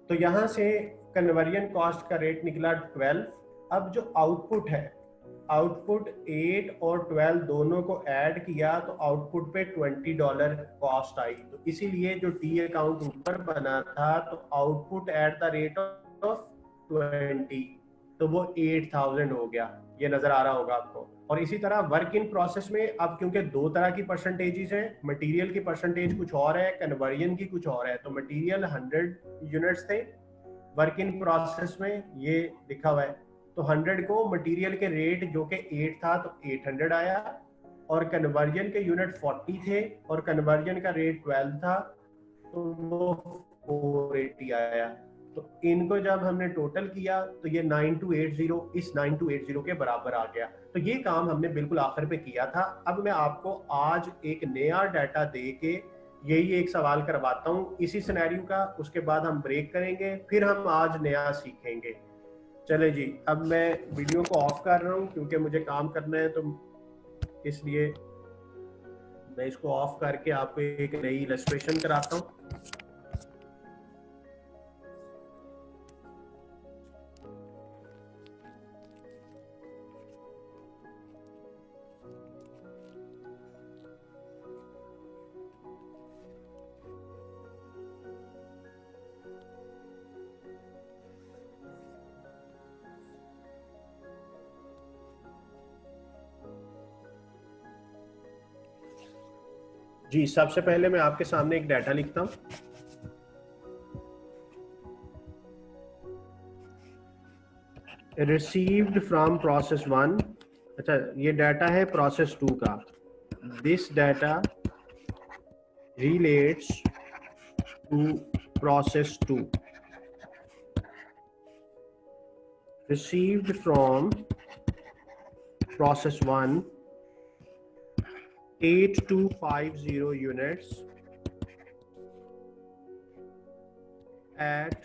तो यहाँ से कन्वर्जन कॉस्ट का रेट निकला 12। अब जो आउटपुट है, आउटपुट 8 और 12 दोनों को ऐड किया तो आउटपुट पे $20 कॉस्ट आई। तो इसीलिए जो टी अकाउंट ऊपर बना था तो output at the rate of 20, तो वो 8000 हो गया। ये नजर आ रहा होगा आपको। और इसी तरह वर्क इन प्रोसेस में अब क्योंकि 2 तरह की परसेंटेजेस हैं, मटेरियल की परसेंटेज कुछ और है, कन्वर्जन की कुछ और है। तो मटेरियल 100 यूनिट्स थे, वर्क इन प्रोसेस में ये लिखा हुआ है। तो 100 को मटेरियल के रेट जो कि 8 था तो 800 आया, और कन्वर्जन के यूनिट 40 थे और कन्वर्जन का रेट 12 था तो वो 480 आया। तो इनको जब हमने टोटल किया तो ये 9280 इस 9280 के बराबर आ गया। तो ये काम हमने बिल्कुल आखिर पे किया था। अब मैं आपको आज एक नया डाटा दे के यही एक सवाल करवाता हूँ इसी सिनेरियो का, उसके बाद हम ब्रेक करेंगे, फिर हम आज नया सीखेंगे। चले जी, अब मैं वीडियो को ऑफ कर रहा हूँ क्योंकि मुझे काम करना है, तो इसलिए मैं इसको ऑफ करके आपको एक नई इलस्ट्रेशन कराता हूँ। जी, सबसे पहले मैं आपके सामने एक डाटा लिखता हूँ। रिसीव्ड फ्रॉम प्रोसेस 1, अच्छा ये डाटा है प्रोसेस 2 का। This data relates to process 2। Received from process 1 8250 units at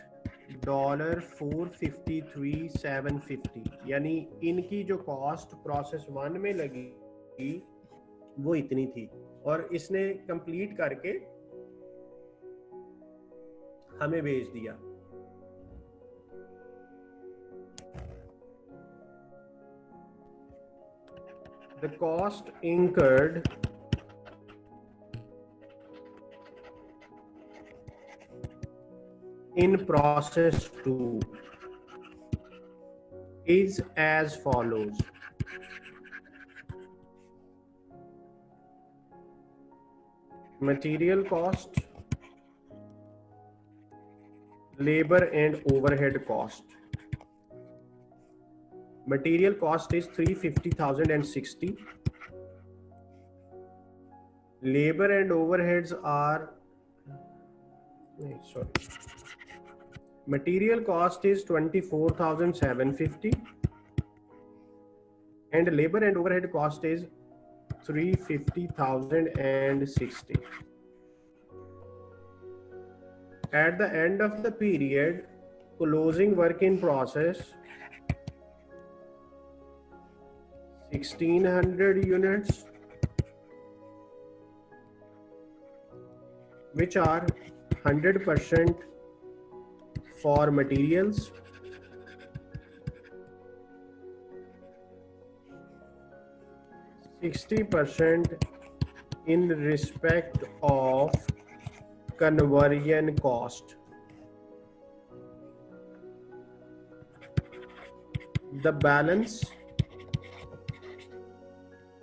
$453,750, यानी इनकी जो कॉस्ट प्रोसेस 1 में लगी वो इतनी थी, और इसने कंप्लीट करके हमें भेज दिया। The cost incurred in process 2 is as follows. Material cost, labor and overhead cost. Material cost is 350,060. Labor and overheads are, material cost is 24,750 and labor and overhead cost is 350,060. At the end of the period, closing work in process 1600 units, which are 100% for materials, 60% in respect of conversion cost. The balance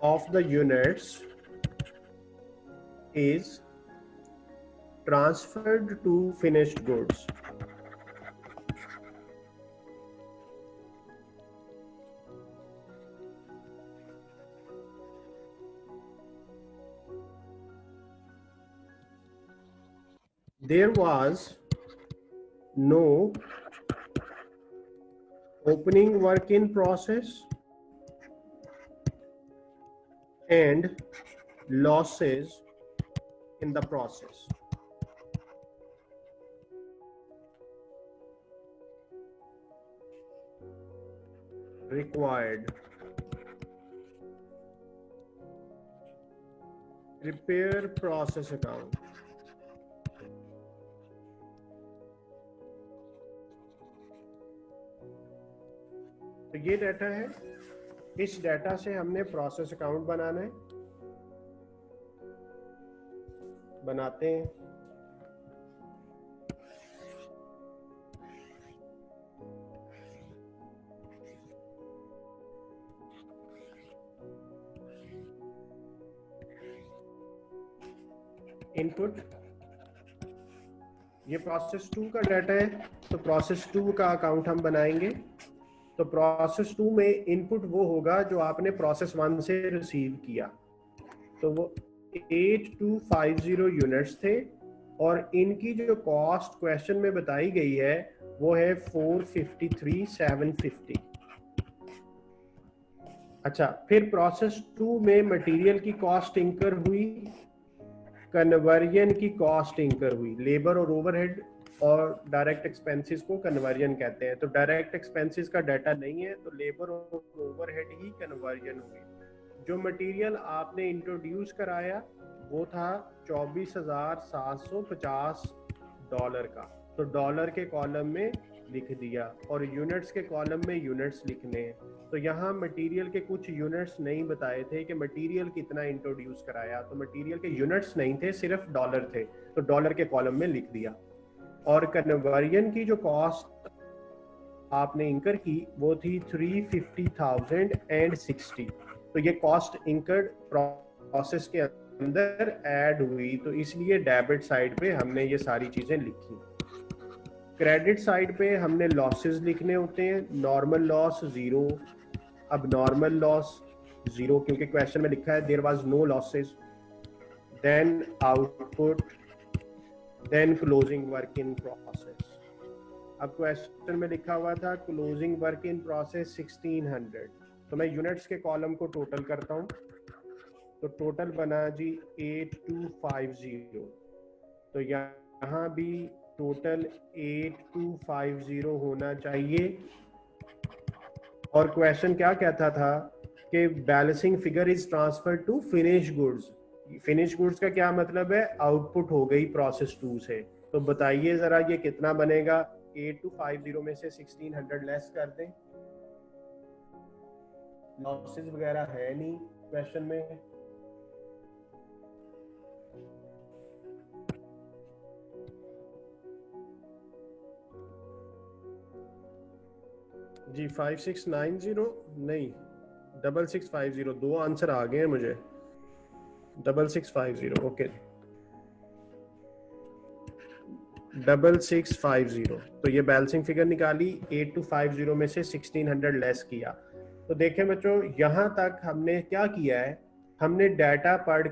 of the units is transferred to finished goods. There was no opening work in process and losses in the process. Required. Prepare process account. तो ये data है, इस data से हमने process account बनाना है, बनाते हैं। Input, ये प्रोसेस 2 का डाटा है, तो प्रोसेस 2 का अकाउंट हम बनाएंगे। तो प्रोसेस 2 में इनपुट वो होगा जो आपने प्रोसेस 1 से रिसीव किया। तो वो 8250 यूनिट्स थे और इनकी जो कॉस्ट क्वेश्चन में बताई गई है वो है 453,750। अच्छा, फिर प्रोसेस 2 में मटेरियल की कॉस्ट इंकर हुई, कन्वर्जन की कॉस्ट इंकर हुई। लेबर और ओवरहेड और डायरेक्ट एक्सपेंसेस को कन्वर्जन कहते हैं। तो डायरेक्ट एक्सपेंसेस का डाटा नहीं है, तो लेबर और ओवरहेड ही कन्वर्जन होगी। जो मटेरियल आपने इंट्रोड्यूस कराया वो था $24,750 का, तो डॉलर के कॉलम में लिख दिया और यूनिट्स के कॉलम में यूनिट्स लिखने हैं। तो यहाँ मटेरियल के कुछ यूनिट्स नहीं बताए थे कि मटेरियल कितना इंट्रोड्यूस कराया, तो मटेरियल के यूनिट्स नहीं थे, सिर्फ डॉलर थे, तो डॉलर के कॉलम में लिख दिया। और कन्वर्जन की जो कॉस्ट आपने इंकर की वो थी 350,060। तो ये कॉस्ट इंकर्ड प्रोसेस के अंदर ऐड हुई, तो इसलिए डेबिट साइड पे हमने ये सारी चीजें लिखी। क्रेडिट साइड पे हमने लॉसेस लिखने होते हैं। नॉर्मल लॉस 0, अब नॉर्मल लॉस 0 क्योंकि क्वेश्चन में लिखा है there was no losses. Then output, then closing work in process. अब क्वेश्चन में लिखा हुआ था क्लोजिंग वर्क इन प्रोसेस 1600, तो मैं यूनिट्स के कॉलम को टोटल करता हूँ। तो टोटल बना जी 8250, तो यहाँ भी टोटल 8250 होना चाहिए। और क्वेश्चन क्या कहता था कि balancing figure is transfer to finish goods. Finish goods का क्या मतलब है? आउटपुट हो गई प्रोसेस 2 से। तो बताइए जरा ये कितना बनेगा? 8250 में से 1600 लेस कर दें, लॉसेस वगैरह है नहीं क्वेश्चन में। जी 5690 नहीं 6650, दो आंसर आ गए हैं मुझे। 6650 ओके, 6650। तो ये बैलेंसिंग फिगर निकाली, 8250 में से 1600 लेस किया। तो देखें बच्चों, यहाँ तक हमने क्या किया है, हमने डाटा पढ़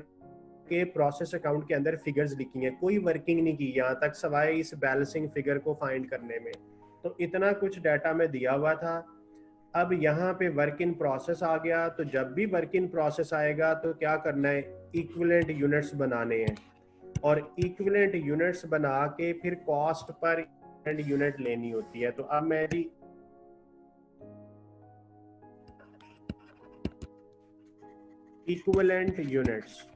के प्रोसेस अकाउंट के अंदर फिगर्स लिखी हैं, कोई वर्किंग नहीं की यहाँ तक सवाए इस बैलेंसिंग फिगर को फाइंड करने में। तो इतना कुछ डाटा में दिया हुआ था। अब यहाँ पे वर्क इन प्रोसेस आ गया, तो जब भी वर्क इन प्रोसेस आएगा तो क्या करना है? इक्विवेलेंट यूनिट्स बनाने हैं, और इक्विवेलेंट यूनिट्स बना के फिर कॉस्ट पर यूनिट लेनी होती है। तो अब मैं जी इक्विवेलेंट यूनिट्स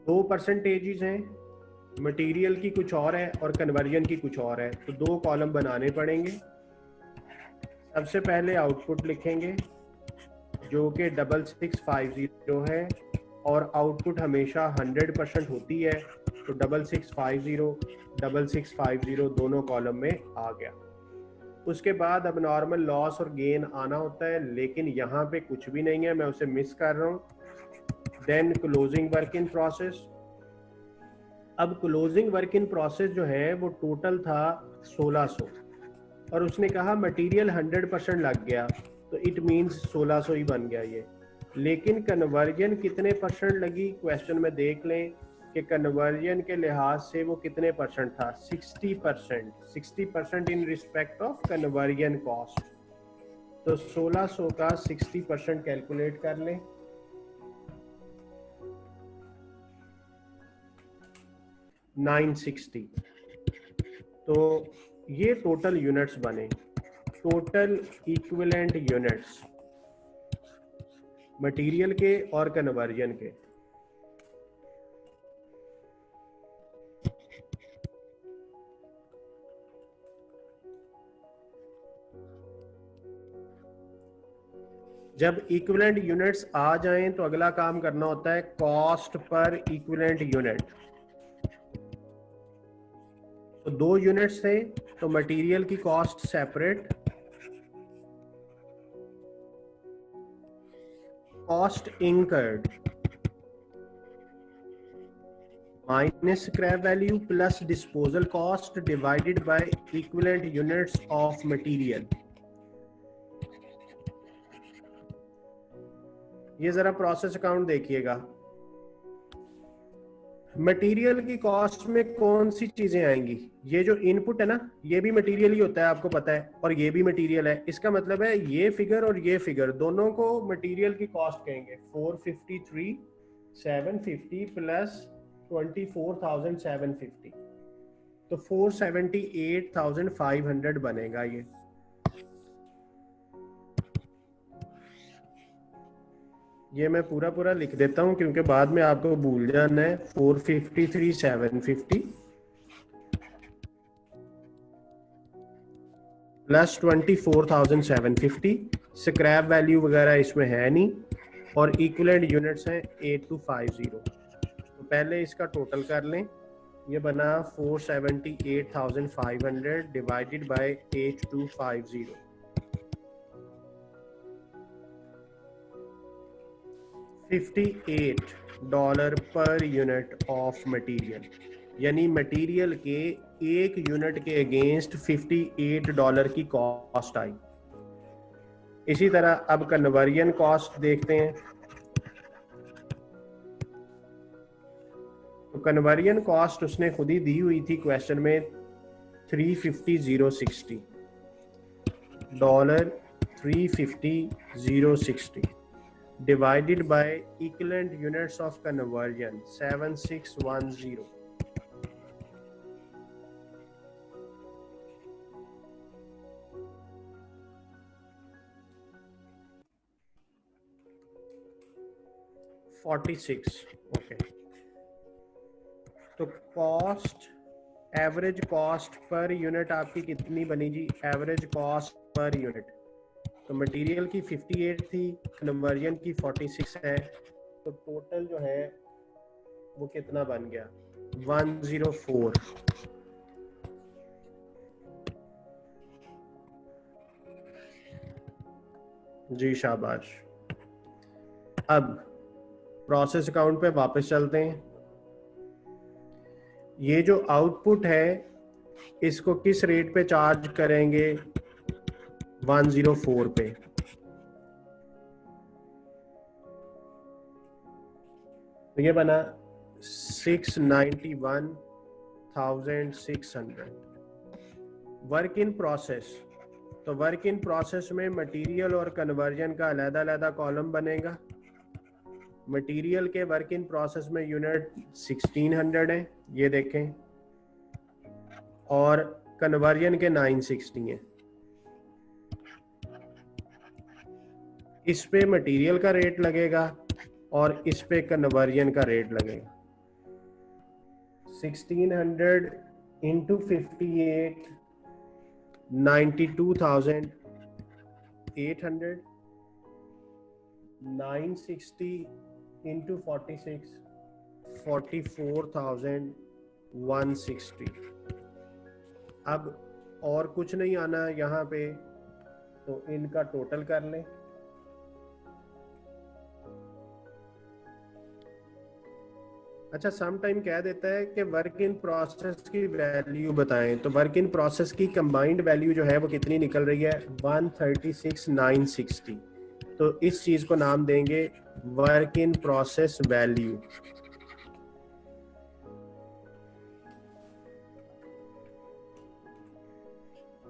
2 परसेंटेजेस हैं, मटेरियल की कुछ और है और कन्वर्जन की कुछ और है, तो 2 कॉलम बनाने पड़ेंगे। सबसे पहले आउटपुट लिखेंगे जो कि 6650 है, और आउटपुट हमेशा 100% होती है, तो 6650 6650 दोनों कॉलम में आ गया। उसके बाद अब नॉर्मल लॉस और गेन आना होता है, लेकिन यहाँ पे कुछ भी नहीं है, मैं उसे मिस कर रहा हूँ। Then closing work in process. अब क्लोजिंग वर्क इन प्रोसेस जो है वो टोटल था 1600 और उसने कहा मटेरियल 100% लग गया, तो इट मींस 1600 ही बन गया ये। लेकिन कन्वर्जन कितने परसेंट लगी, क्वेश्चन में देख लें कि कन्वर्जन के लिहाज से वो कितने परसेंट था, 60%। 60% in respect of conversion cost. तो 1600 का 60% कैलकुलेट कर लें, 960। तो ये टोटल यूनिट्स बने, टोटल इक्विवेलेंट यूनिट्स मटेरियल के और कन्वर्जन के। जब इक्विवेलेंट यूनिट्स आ जाएं तो अगला काम करना होता है कॉस्ट पर इक्विवेलेंट यूनिट। तो 2 यूनिट्स थे तो मटेरियल की cost separate, cost incurred minus scrap value plus disposal cost divided by equivalent units of material. ये जरा प्रोसेस अकाउंट देखिएगा, मटेरियल की कॉस्ट में कौन सी चीजें आएंगी, ये जो इनपुट है ना ये भी मटेरियल ही होता है, आपको पता है, और ये भी मटेरियल है। इसका मतलब है ये फिगर और ये फिगर दोनों को मटेरियल की कॉस्ट कहेंगे। 453,750 प्लस 24,750, तो 478,500 बनेगा ये। ये मैं पूरा पूरा लिख देता हूं क्योंकि बाद में आपको भूल जाना है। 453,750 प्लस 24,750, स्क्रैप वैल्यू वगैरह इसमें है नहीं, और इक्विवेलेंट यूनिट्स हैं 8250। तो पहले इसका टोटल कर लें, ये बना 478,500 divided by 8250, $58 per unit of material, यानी मटेरियल के 1 यूनिट के अगेंस्ट $58 की कॉस्ट आई। इसी तरह अब कन्वर्जन कॉस्ट देखते हैं। तो कन्वर्जन कॉस्ट उसने खुद ही दी हुई थी क्वेश्चन में, 350,060 dollar, 350,060 divided by equivalent units of conversion 7610। Okay, तो cost, average cost per unit आपकी कितनी बनी जी, एवरेज कॉस्ट पर यूनिट। तो मटेरियल की 58 थी, कन्वर्जन की 46 है, तो टोटल जो है वो कितना बन गया, 104। जी शाबाश। अब प्रोसेस अकाउंट पे वापस चलते हैं। ये जो आउटपुट है इसको किस रेट पे चार्ज करेंगे, 104 पे। तो ये बना 691,600 वर्क इन प्रोसेस। तो वर्क इन प्रोसेस में मटेरियल और कन्वर्जन का अलग-अलग कॉलम बनेगा। मटेरियल के वर्क इन प्रोसेस में यूनिट 1600 है, ये देखें, और कन्वर्जन के 960 है। इस पे मटेरियल का रेट लगेगा और इस पे कन्वर्जन का रेट लगेगा। 1600 इंटू 58, 92,800, 960 इंटू 46, 44,160। अब और कुछ नहीं आना यहाँ पे, तो इनका टोटल कर लें। अच्छा, सम टाइम कह देता है कि वर्क इन प्रोसेस की वैल्यू बताएं, तो वर्क इन प्रोसेस की कंबाइंड वैल्यू जो है वो कितनी निकल रही है? 136,960। तो इस चीज को नाम देंगे वर्क इन प्रोसेस वैल्यू।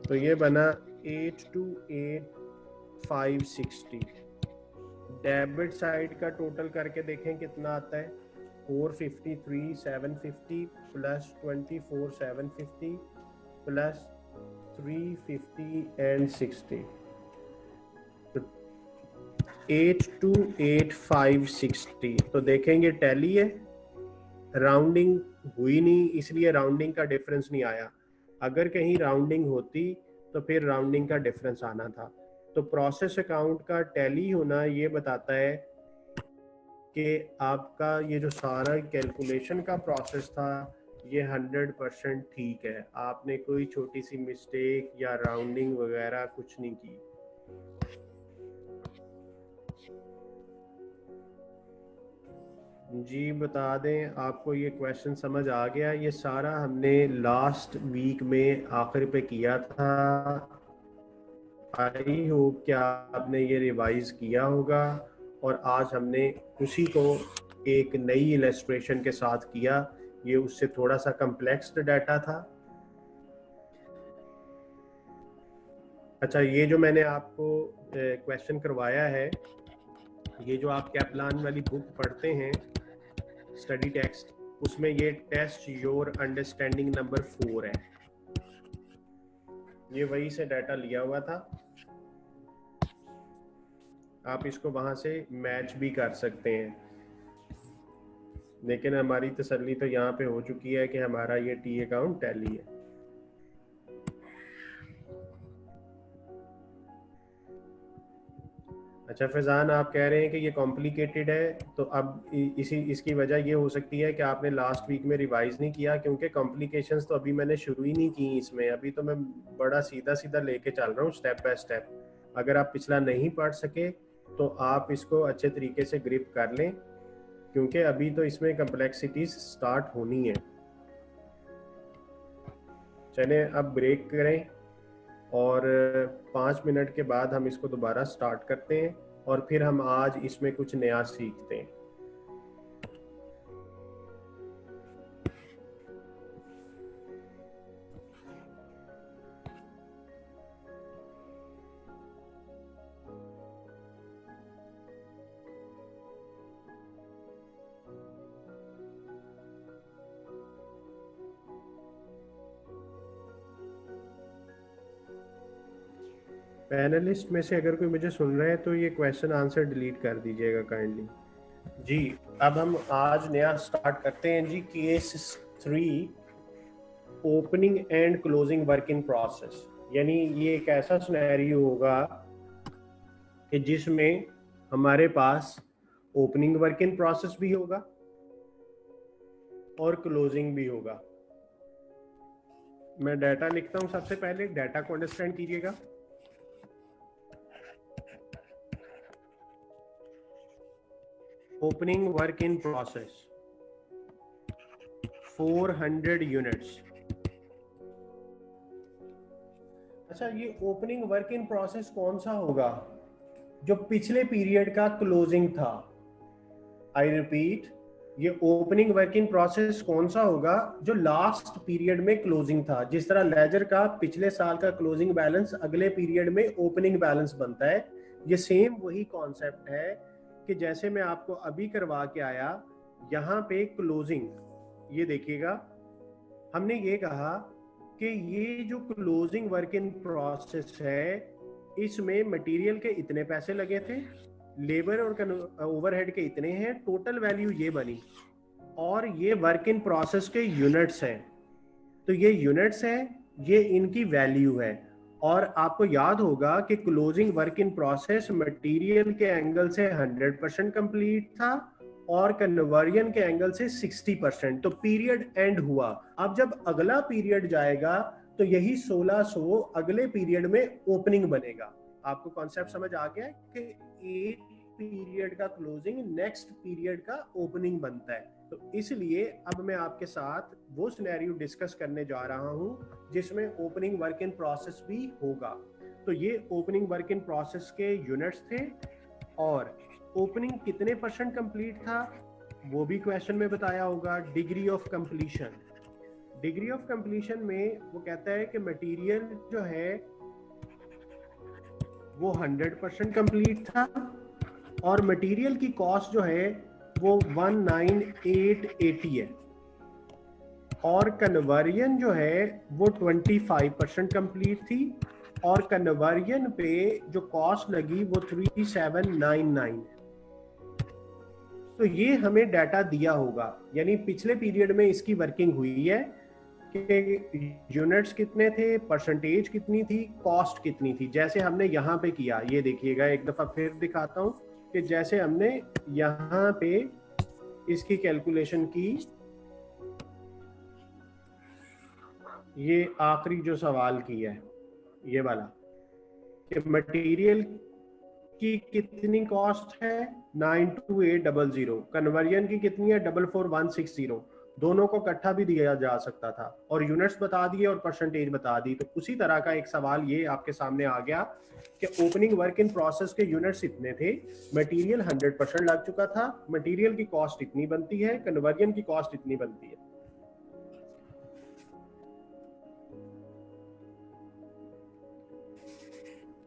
तो ये बना 828,560। डेबिट साइड का टोटल करके देखें कितना आता है? 453,750 प्लस 24,750 प्लस 350 एंड 60, तो 828,560। तो देखेंगे टैली है, राउंडिंग हुई नहीं इसलिए राउंडिंग का डिफरेंस नहीं आया। अगर कहीं राउंडिंग होती तो फिर राउंडिंग का डिफरेंस आना था। तो प्रोसेस अकाउंट का टैली होना ये बताता है कि आपका ये जो सारा कैलकुलेशन का प्रोसेस था ये 100% ठीक है, आपने कोई छोटी सी मिस्टेक या राउंडिंग वगैरह कुछ नहीं की। जी बता दें, आपको ये क्वेश्चन समझ आ गया? ये सारा हमने लास्ट वीक में आखिर पे किया था। आई होप कि आपने ये रिवाइज किया होगा, और आज हमने उसी को एक नई इलस्ट्रेशन के साथ किया। ये उससे थोड़ा सा कम्प्लेक्स डाटा था। अच्छा, ये जो मैंने आपको क्वेश्चन करवाया है, ये जो आप कैपलान वाली बुक पढ़ते हैं स्टडी टेक्स्ट, उसमें ये टेस्ट योर अंडरस्टैंडिंग नंबर 4 है। ये वही से डाटा लिया हुआ था, आप इसको वहां से मैच भी कर सकते हैं। लेकिन हमारी तसल्ली तो यहाँ पे हो चुकी है कि हमारा ये टी अकाउंट टैली है। अच्छा फैजान, आप कह रहे हैं कि ये कॉम्प्लिकेटेड है, तो अब इसकी वजह ये हो सकती है कि आपने लास्ट वीक में रिवाइज नहीं किया, क्योंकि कॉम्प्लिकेशंस तो अभी मैंने शुरू ही नहीं की इसमें। अभी तो मैं बड़ा सीधा सीधा लेके चल रहा हूँ स्टेप बाय स्टेप। अगर आप पिछला नहीं पढ़ सके तो आप इसको अच्छे तरीके से ग्रिप कर लें, क्योंकि अभी तो इसमें कम्प्लेक्सिटीज स्टार्ट होनी है। चलें अब ब्रेक करें और 5 मिनट के बाद हम इसको दोबारा स्टार्ट करते हैं, और फिर हम आज इसमें कुछ नया सीखते हैं। पैनलिस्ट में से अगर कोई मुझे सुन रहा है तो ये क्वेश्चन आंसर डिलीट कर दीजिएगा काइंडली। जी, अब हम आज नया स्टार्ट करते हैं जी। Case 3, opening and closing work in process. यानी ये एक ऐसा सिनेरियो होगा कि जिसमें हमारे पास ओपनिंग वर्क इन प्रोसेस भी होगा और क्लोजिंग भी होगा। मैं डाटा लिखता हूं, सबसे पहले डाटा को अंडरस्टैंड कीजिएगा। Opening work in process 400 units. अच्छा, ये ओपनिंग वर्क इन प्रोसेस कौन सा होगा? जो पिछले पीरियड का क्लोजिंग था। आई रिपीट, ये ओपनिंग वर्क इन प्रोसेस कौन सा होगा? जो लास्ट पीरियड में क्लोजिंग था। जिस तरह लेजर का पिछले साल का क्लोजिंग बैलेंस अगले पीरियड में ओपनिंग बैलेंस बनता है, ये सेम वही कॉन्सेप्ट है कि जैसे मैं आपको अभी करवा के आया, यहाँ पे क्लोजिंग, ये देखिएगा, हमने ये कहा कि ये जो क्लोजिंग वर्क इन प्रोसेस है, इसमें मटेरियल के इतने पैसे लगे थे, लेबर और ओवरहेड के इतने हैं, टोटल वैल्यू ये बनी, और ये वर्क इन प्रोसेस के यूनिट्स हैं। तो ये यूनिट्स हैं, ये इनकी वैल्यू है। और आपको याद होगा कि closing work in process material के एंगल से 100% कंप्लीट था और कन्वर्जन के एंगल से 60%। तो पीरियड एंड हुआ। अब जब अगला पीरियड जाएगा तो यही 1600 अगले पीरियड में ओपनिंग बनेगा। आपको कॉन्सेप्ट समझ आ गया कि एक पीरियड का क्लोजिंग नेक्स्ट पीरियड का ओपनिंग बनता है। तो इसलिए अब मैं आपके साथ वो सिनेरियो डिस्कस करने जा रहा हूं जिसमें ओपनिंग वर्क इन प्रोसेस भी होगा। तो ये ओपनिंग वर्क इन प्रोसेस के यूनिट्स थे और ओपनिंग कितने % कंप्लीट था वो भी क्वेश्चन में बताया होगा। Degree of completion, degree of completion में वो कहता है कि मटेरियल जो है वो 100% कंप्लीट था और मटेरियल की कॉस्ट जो है वो 19880 है और कन्वर्जन जो है वो 25% कंप्लीट थी और कन्वर्जन पे जो कॉस्ट लगी वो 3799 है। तो ये हमें डाटा दिया होगा, यानी पिछले पीरियड में इसकी वर्किंग हुई है कि यूनिट्स कितने थे, परसेंटेज कितनी थी, कॉस्ट कितनी थी। जैसे हमने यहाँ पे किया, ये देखिएगा एक दफा फिर दिखाता हूँ कि जैसे हमने यहाँ पे इसकी कैलकुलेशन की, ये आखिरी जो सवाल किया है ये वाला कि मटेरियल की कितनी कॉस्ट है 92800, कन्वर्जन की कितनी है 44160, दोनों को इकट्ठा भी दिया जा सकता था और यूनिट्स बता दिए और परसेंटेज बता दी। तो उसी तरह का एक सवाल ये आपके सामने आ गया कि ओपनिंग वर्क इन प्रोसेस के यूनिट्स इतने थे, मटेरियल 100% लग चुका था, मटेरियल की कॉस्ट इतनी बनती है, कन्वर्जन की कॉस्ट इतनी बनती है।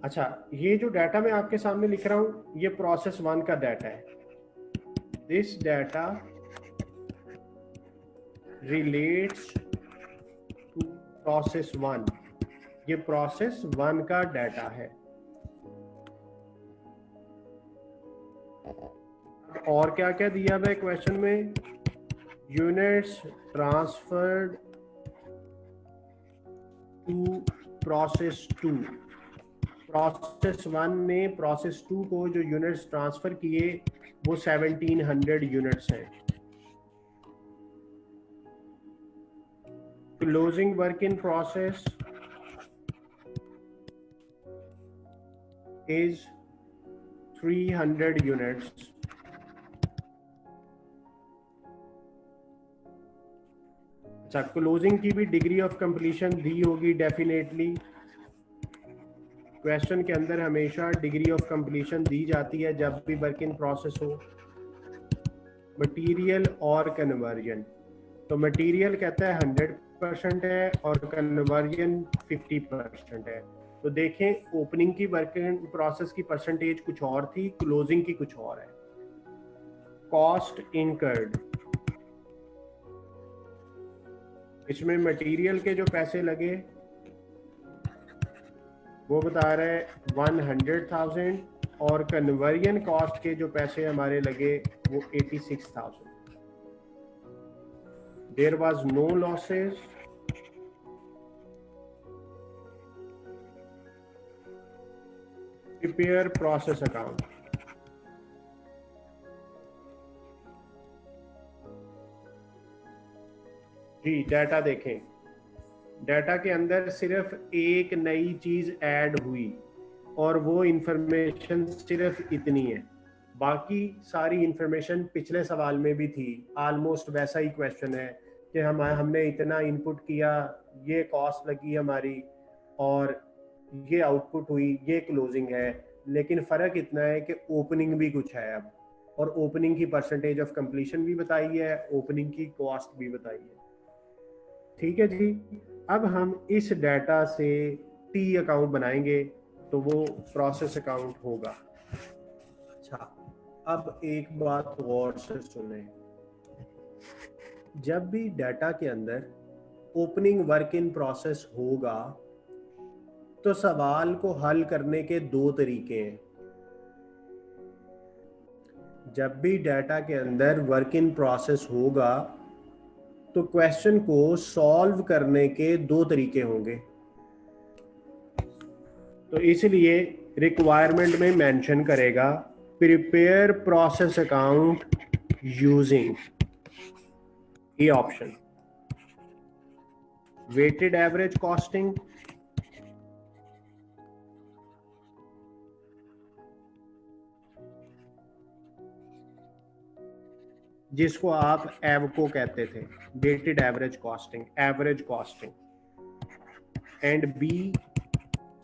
अच्छा, ये जो डाटा मैं आपके सामने लिख रहा हूं ये प्रोसेस 1 का डाटा है। This data relates to process 1, ये प्रोसेस 1 का डाटा है। और क्या क्या दिया हुआ है क्वेश्चन में, units transferred to process 2, process 1 ने प्रोसेस 2 को जो यूनिट्स ट्रांसफर किए वो 1700 यूनिट्स हैं। Closing work in process is 300 units। अच्छा, क्लोजिंग की भी डिग्री ऑफ कंप्लीशन दी होगी डेफिनेटली। क्वेश्चन के अंदर हमेशा डिग्री ऑफ कंप्लीशन दी जाती है जब भी वर्क इन प्रोसेस हो। मटेरियल और कन्वर्जन, तो मटेरियल कहता है 100% है और कन्वर्जन 50% है। तो देखें ओपनिंग की वर्क इन प्रोसेस की परसेंटेज कुछ और थी, क्लोजिंग की कुछ और है। कॉस्ट इनकर्ड, इसमें मटेरियल के जो पैसे लगे वो बता रहे हैं 100,000 और कन्वर्जन कॉस्ट के जो पैसे हमारे लगे वो 86,000। There was no losses, prepare process account. जी डाटा देखें, डाटा के अंदर सिर्फ एक नई चीज ऐड हुई और वो इंफॉर्मेशन सिर्फ इतनी है, बाकी सारी इंफॉर्मेशन पिछले सवाल में भी थी। ऑलमोस्ट वैसा ही क्वेश्चन है कि हमने इतना इनपुट किया, ये कॉस्ट लगी हमारी और ये आउटपुट हुई, ये क्लोजिंग है, लेकिन फ़र्क इतना है कि ओपनिंग भी कुछ है अब, और ओपनिंग की परसेंटेज ऑफ कंप्लीशन भी बताई है, ओपनिंग की कॉस्ट भी बताई है। ठीक है जी, अब हम इस डाटा से टी अकाउंट बनाएंगे तो वो प्रोसेस अकाउंट होगा। अच्छा, अब एक बात गौर से सुने, जब भी डाटा के अंदर ओपनिंग वर्क इन प्रोसेस होगा तो सवाल को हल करने के दो तरीके हैं। जब भी डाटा के अंदर वर्क इन प्रोसेस होगा तो क्वेश्चन को सॉल्व करने के दो तरीके होंगे। तो इसलिए रिक्वायरमेंट में मेंशन करेगा प्रिपेयर प्रोसेस अकाउंट यूजिंग ये ऑप्शन, वेटेड एवरेज कॉस्टिंग, जिसको आप एवको कहते थे, weighted average costing, and B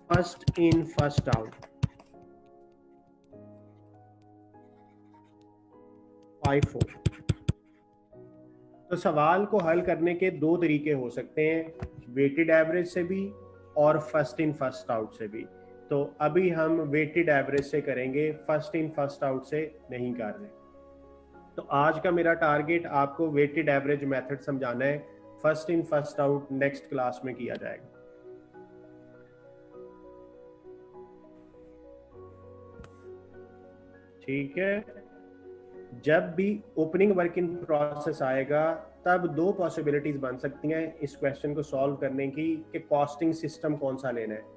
first in first out, FIFO। तो सवाल को हल करने के दो तरीके हो सकते हैं, वेटेड एवरेज से भी और फर्स्ट इन फर्स्ट आउट से भी। तो अभी हम वेटेड एवरेज से करेंगे, फर्स्ट इन फर्स्ट आउट से नहीं कर रहे। तो आज का मेरा टारगेट आपको वेटेड एवरेज मेथड समझाना है, first in first out next class में किया जाएगा। ठीक है, जब भी ओपनिंग वर्क इन प्रोसेस आएगा तब दो पॉसिबिलिटीज बन सकती हैं इस क्वेश्चन को सॉल्व करने की कि कॉस्टिंग सिस्टम कौन सा लेना है।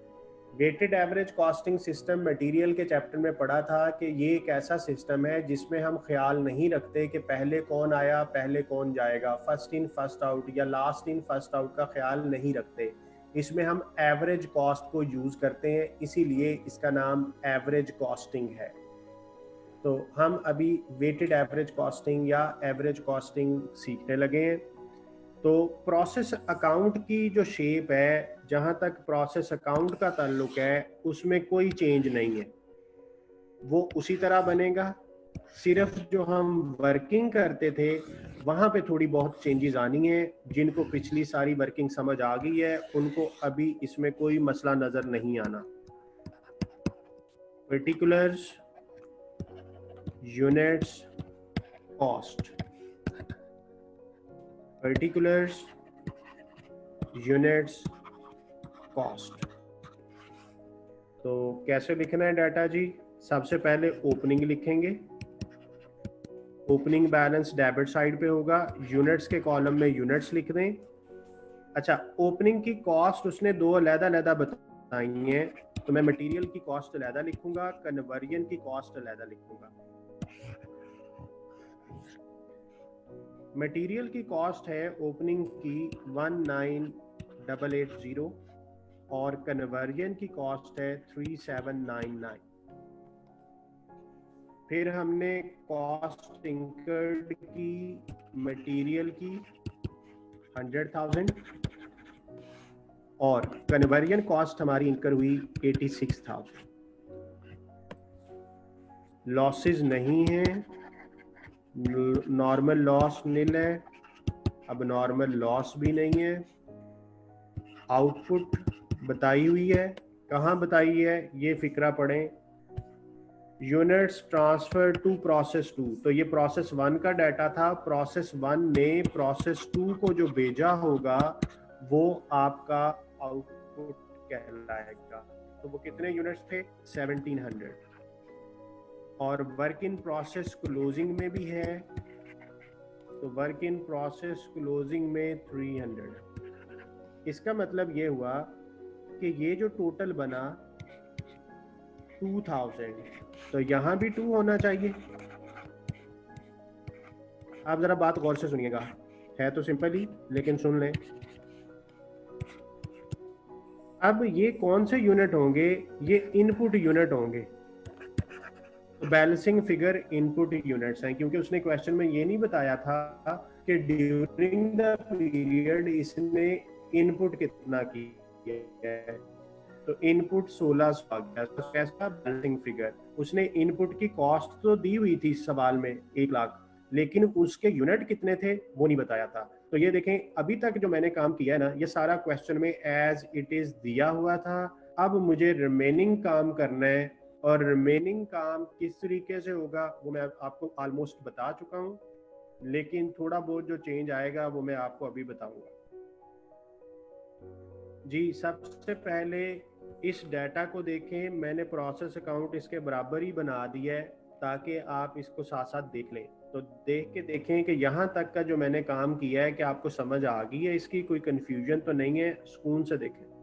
Weighted average costing system material के चैप्टर में पढ़ा था कि ये एक ऐसा सिस्टम है जिसमें हम ख्याल नहीं रखते कि पहले कौन आया पहले कौन जाएगा, फर्स्ट इन फर्स्ट आउट या लास्ट इन फर्स्ट आउट का ख्याल नहीं रखते। इसमें हम एवरेज कॉस्ट को यूज करते हैं, इसीलिए इसका नाम एवरेज कॉस्टिंग है। तो हम अभी वेटेड एवरेज कॉस्टिंग या एवरेज कॉस्टिंग सीखने लगे हैं। तो प्रोसेस अकाउंट की जो शेप है, जहां तक प्रोसेस अकाउंट का ताल्लुक है, उसमें कोई चेंज नहीं है, वो उसी तरह बनेगा। सिर्फ जो हम वर्किंग करते थे वहां पे थोड़ी बहुत चेंजेस आनी है। जिनको पिछली सारी वर्किंग समझ आ गई है उनको अभी इसमें कोई मसला नजर नहीं आना। Particulars, units, cost, particulars, units, cost. तो कैसे लिखना है डाटा जी? सबसे पहले ओपनिंग लिखेंगे, ओपनिंग बैलेंस डेबिट साइड पे होगा, यूनिट्स के कॉलम में यूनिट्स लिख दें। अच्छा, ओपनिंग की कॉस्ट उसने दो अलग-अलग बताई हैं, तो मैं मटेरियल की कॉस्ट अलग लिखूंगा, कन्वर्जन की कॉस्ट अलग लिखूंगा। मटेरियल की कॉस्ट है ओपनिंग की 19880 और कन्वर्जन की कॉस्ट है 3799। फिर हमने कॉस्ट इंकर्ड की मटेरियल की 100,000 और कन्वर्जन कॉस्ट हमारी इंकर हुई 86,000। लॉसेस नहीं है, नॉर्मल लॉस नील है, अब नॉर्मल लॉस भी नहीं है। आउटपुट बताई हुई है, कहाँ बताई है ये फिक्रा पढ़ें। यूनिट्स ट्रांसफर टू प्रोसेस 2, तो ये प्रोसेस 1 का डाटा था, प्रोसेस 1 ने प्रोसेस 2 को जो भेजा होगा वो आपका आउटपुट कहलाएगा। तो वो कितने यूनिट्स थे? 1700। और वर्क इन प्रोसेस क्लोजिंग में भी है, तो वर्क इन प्रोसेस क्लोजिंग में 300। इसका मतलब ये हुआ कि ये जो टोटल बना 2000, तो यहां भी 2 होना चाहिए। आप जरा बात गौर से सुनिएगा, है तो सिंपल ही लेकिन सुन लें। अब ये कौन से यूनिट होंगे? ये इनपुट यूनिट होंगे। तो बैलेंसिंग फिगर इनपुट यूनिट्स हैं, क्योंकि उसने क्वेश्चन में ये नहीं बताया था कि ड्यूरिंग द पीरियड इसने इनपुट कितना किया है। तो इनपुट 1600 आ गया, तो कैसा बैलेंसिंग फिगर? उसने इनपुट की कॉस्ट तो दी हुई थी सवाल में 1 लाख, लेकिन उसके यूनिट कितने थे वो नहीं बताया था। तो ये देखें, अभी तक जो मैंने काम किया है ना, ये सारा क्वेश्चन में एज इट इज दिया हुआ था। अब मुझे रिमेनिंग काम करना है, और रिमेनिंग काम किस तरीके से होगा वो मैं आपको ऑलमोस्ट बता चुका हूँ, लेकिन थोड़ा बहुत जो चेंज आएगा वो मैं आपको अभी बताऊंगा। जी, सबसे पहले इस डाटा को देखें, मैंने प्रोसेस अकाउंट इसके बराबर ही बना दिया है ताकि आप इसको साथ साथ देख लें। तो देख के देखें कि यहाँ तक का जो मैंने काम किया है कि आपको समझ आ गई है, इसकी कोई कंफ्यूजन तो नहीं है, सुकून से देखें।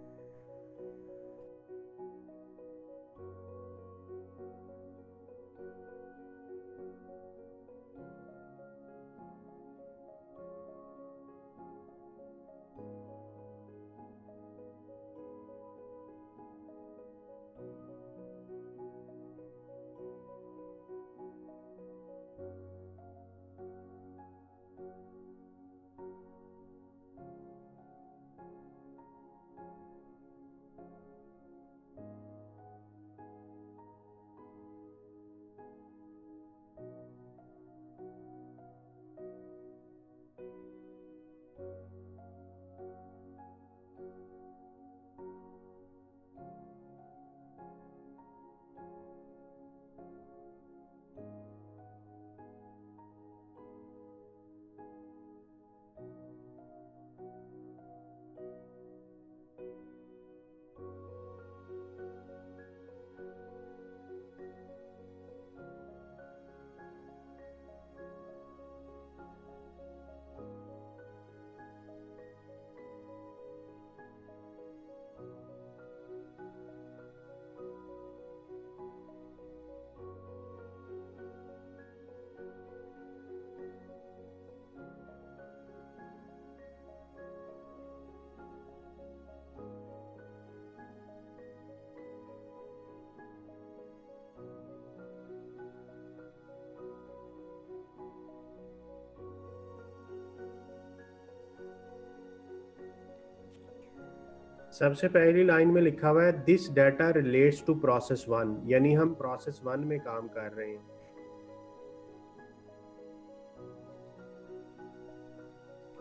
सबसे पहली लाइन में लिखा हुआ है this data relates to process one, यानी हम प्रोसेस वन में काम कर रहे हैं।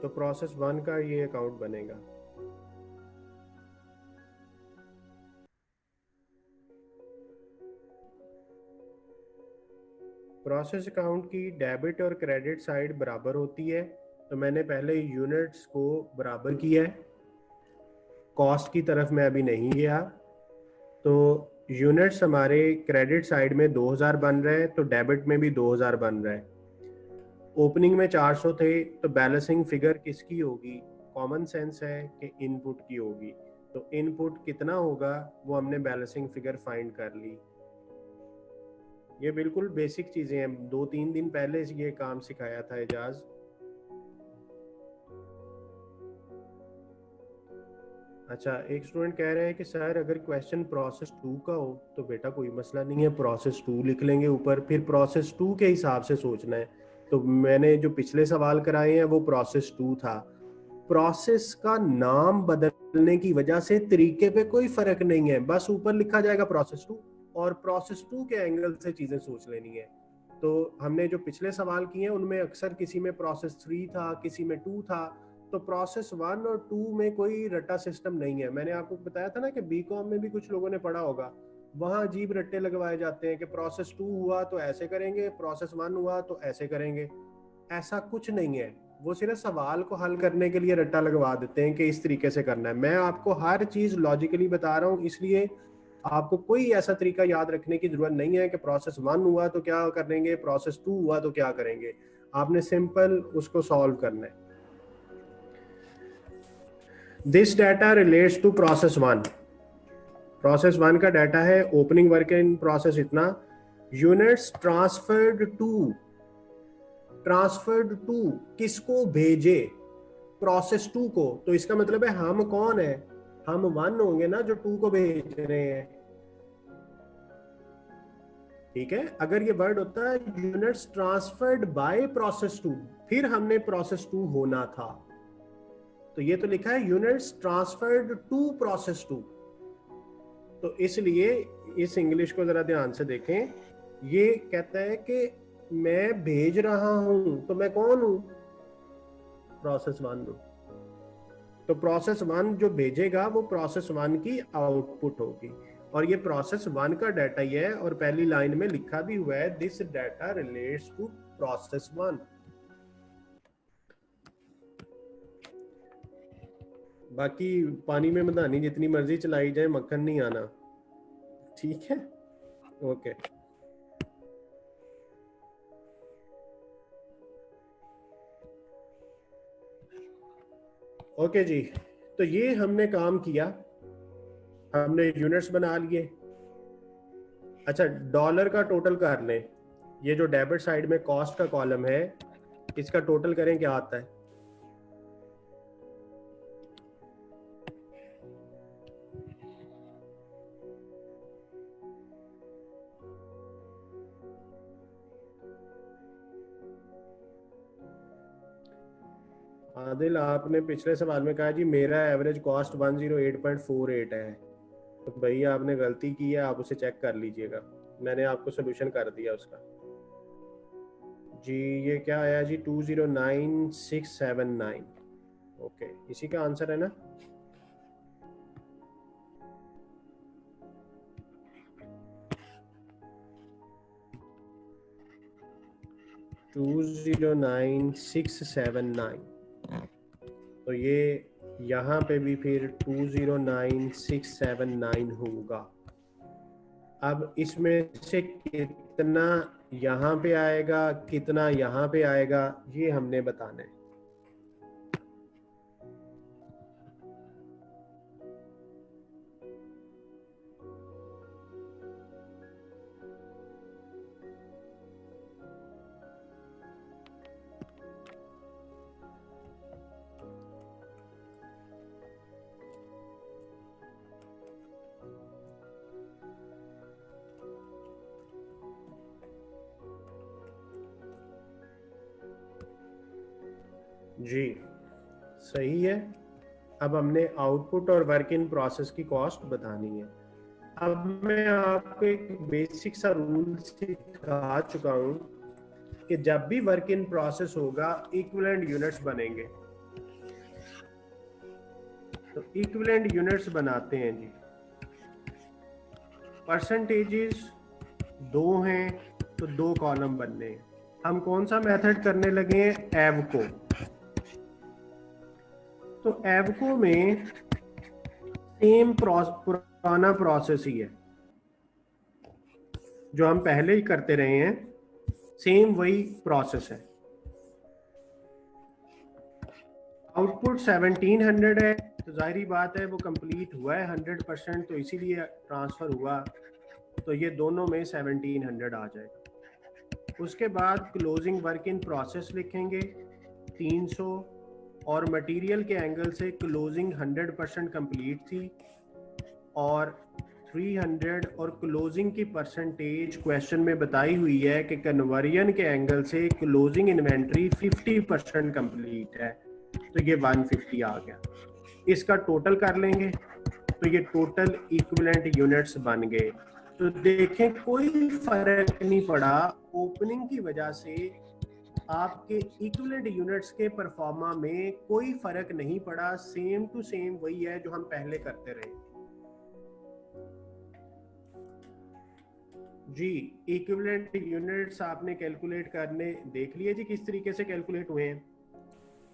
तो प्रोसेस वन का ये अकाउंट बनेगा। प्रोसेस अकाउंट की डेबिट और क्रेडिट साइड बराबर होती है, तो मैंने पहले यूनिट्स को बराबर किया है, कॉस्ट की तरफ मैं अभी नहीं गया। तो यूनिट्स हमारे क्रेडिट साइड में 2000 बन रहे हैं, तो डेबिट में भी 2000 बन रहा है। ओपनिंग में 400 थे, तो बैलेंसिंग फिगर किसकी होगी? कॉमन सेंस है कि इनपुट की होगी। तो इनपुट कितना होगा वो हमने बैलेंसिंग फिगर फाइंड कर ली। ये बिल्कुल बेसिक चीजें हैं, 2-3 दिन पहले ये काम सिखाया था एजाज। अच्छा, एक स्टूडेंट कह रहे हैं कि सर अगर क्वेश्चन प्रोसेस 2 का हो तो बेटा कोई मसला नहीं है, प्रोसेस 2 लिख लेंगे ऊपर, फिर प्रोसेस 2 के हिसाब से सोचना है। तो मैंने जो पिछले सवाल कराए हैं वो प्रोसेस 2 था। प्रोसेस का नाम बदलने की वजह से तरीके पे कोई फर्क नहीं है, बस ऊपर लिखा जाएगा प्रोसेस 2 और प्रोसेस 2 के एंगल से चीजें सोच लेनी है। तो हमने जो पिछले सवाल किए हैं उनमें अक्सर किसी में प्रोसेस 3 था, किसी में 2 था। तो प्रोसेस 1 और 2 में कोई रट्टा सिस्टम नहीं है। मैंने आपको बताया था ना कि बीकॉम में भी कुछ लोगों ने पढ़ा होगा, वहां अजीब रट्टे लगवाए जाते हैं कि प्रोसेस 2 हुआ तो ऐसे करेंगे, प्रोसेस 1 हुआ तो ऐसे करेंगे। ऐसा कुछ नहीं है, वो सिर्फ सवाल को हल करने के लिए रट्टा लगवा देते हैं कि इस तरीके से करना है। मैं आपको हर चीज लॉजिकली बता रहा हूँ, इसलिए आपको कोई ऐसा तरीका याद रखने की जरूरत नहीं है कि प्रोसेस 1 हुआ तो क्या करेंगे, प्रोसेस 2 हुआ तो क्या करेंगे। आपने सिंपल उसको सॉल्व करना है। This data relates to process 1। Process 1 का डाटा है ओपनिंग वर्क इन प्रोसेस इतना, यूनिट्स ट्रांसफर्ड टू किसको भेजे? प्रोसेस 2 को। तो इसका मतलब है हम कौन है? हम 1 होंगे ना जो 2 को भेज रहे हैं। ठीक है, अगर ये वर्ड होता है यूनिट्स ट्रांसफर्ड बाय प्रोसेस 2, फिर हमने प्रोसेस 2 होना था। तो ये तो लिखा है यूनिट्स ट्रांसफर्ड टू प्रोसेस 2। तो इसलिए इस इंग्लिश को जरा ध्यान से देखें। ये कहता है कि मैं भेज रहा हूं, तो मैं कौन हूं? प्रोसेस 1 हूं। तो प्रोसेस 1 जो भेजेगा वो प्रोसेस 1 की आउटपुट होगी, और ये प्रोसेस 1 का डाटा ही है। और पहली लाइन में लिखा भी हुआ है this data relates to process 1। बाकी पानी में मधानी जितनी मर्जी चलाई जाए, मक्खन नहीं आना। ठीक है, ओके। ओके जी, तो ये हमने काम किया, हमने यूनिट्स बना लिए। अच्छा, डॉलर का टोटल कर लें। ये जो डेबिट साइड में कॉस्ट का कॉलम है, इसका टोटल करें, क्या आता है? आदिल, आपने पिछले सवाल में कहा जी मेरा एवरेज कॉस्ट 108.48 है। तो भैया आपने गलती की है, आप उसे चेक कर लीजिएगा, मैंने आपको सोल्यूशन कर दिया उसका। जी ये क्या आया जी? 209679। ओके, इसी का आंसर है ना? टू 209679। तो ये यहाँ पे भी फिर 209679 होगा। अब इसमें से कितना यहाँ पे आएगा, कितना यहाँ पे आएगा, ये हमने बताना है। जी सही है। अब हमने आउटपुट और वर्क इन प्रोसेस की कॉस्ट बतानी है। अब मैं आपको एक बेसिक सा रूल सिखा चुका हूं कि जब भी वर्क इन प्रोसेस होगा इक्विवेलेंट यूनिट्स बनेंगे। तो इक्विवेलेंट यूनिट्स बनाते हैं जी। परसेंटेजेस 2 हैं तो 2 कॉलम बनने हैं। हम कौन सा मेथड करने लगे हैं? एवको। तो एवको में सेम पुराना प्रोसेस ही है जो हम पहले ही करते रहे हैं, सेम वही प्रोसेस है। आउटपुट 1700 है तो जाहिर बात है वो कंप्लीट हुआ है 100%, तो इसीलिए ट्रांसफर हुआ, तो ये दोनों में 1700 आ जाएगा। उसके बाद क्लोजिंग वर्क इन प्रोसेस लिखेंगे 300, और मटेरियल के एंगल से क्लोजिंग 100% कंप्लीट थी और 300, और क्लोजिंग की परसेंटेज क्वेश्चन में बताई हुई है कि कन्वर्जन के एंगल से क्लोजिंग इन्वेंट्री 50% कंप्लीट है, तो ये 150 आ गया। इसका टोटल कर लेंगे तो ये टोटल इक्विवेलेंट यूनिट्स बन गए। तो देखें कोई फर्क नहीं पड़ा, ओपनिंग की वजह से आपके इक्विवेलेंट यूनिट्स के परफॉर्मा में कोई फर्क नहीं पड़ा, सेम टू सेम वही है जो हम पहले करते रहे जी। इक्विवेलेंट यूनिट्स आपने कैलकुलेट करने देख लिए जी किस तरीके से कैलकुलेट हुए हैं।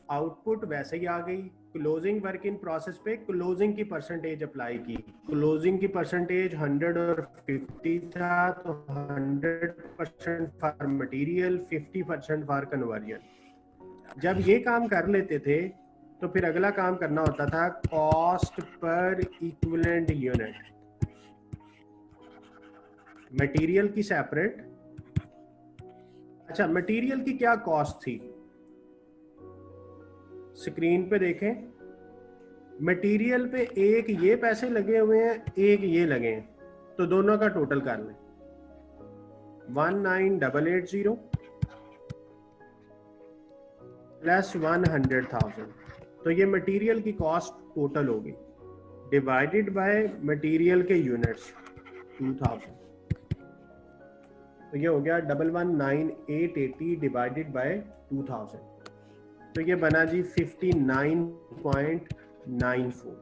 आउटपुट वैसे ही आ गई, क्लोजिंग वर्क इन प्रोसेस पे क्लोजिंग की परसेंटेज अप्लाई की, क्लोजिंग की परसेंटेज 100 और 50 था, तो 100% फॉर मटेरियल, 50% फॉर कन्वर्जन। जब ये काम कर लेते थे तो फिर अगला काम करना होता था cost per equivalent unit. Material की सेपरेट। अच्छा, मटेरियल की क्या कॉस्ट थी? स्क्रीन पे देखें, मटेरियल पे एक ये पैसे लगे हुए हैं, एक ये लगे हैं, तो दोनों का टोटल कर लें 19880 प्लस 100,000, तो ये मटेरियल की कॉस्ट टोटल होगी डिवाइडेड बाय मटेरियल के यूनिट्स 2000, तो ये हो गया 119,880 डिवाइडेड बाय 2000, तो ये बना जी 59.94।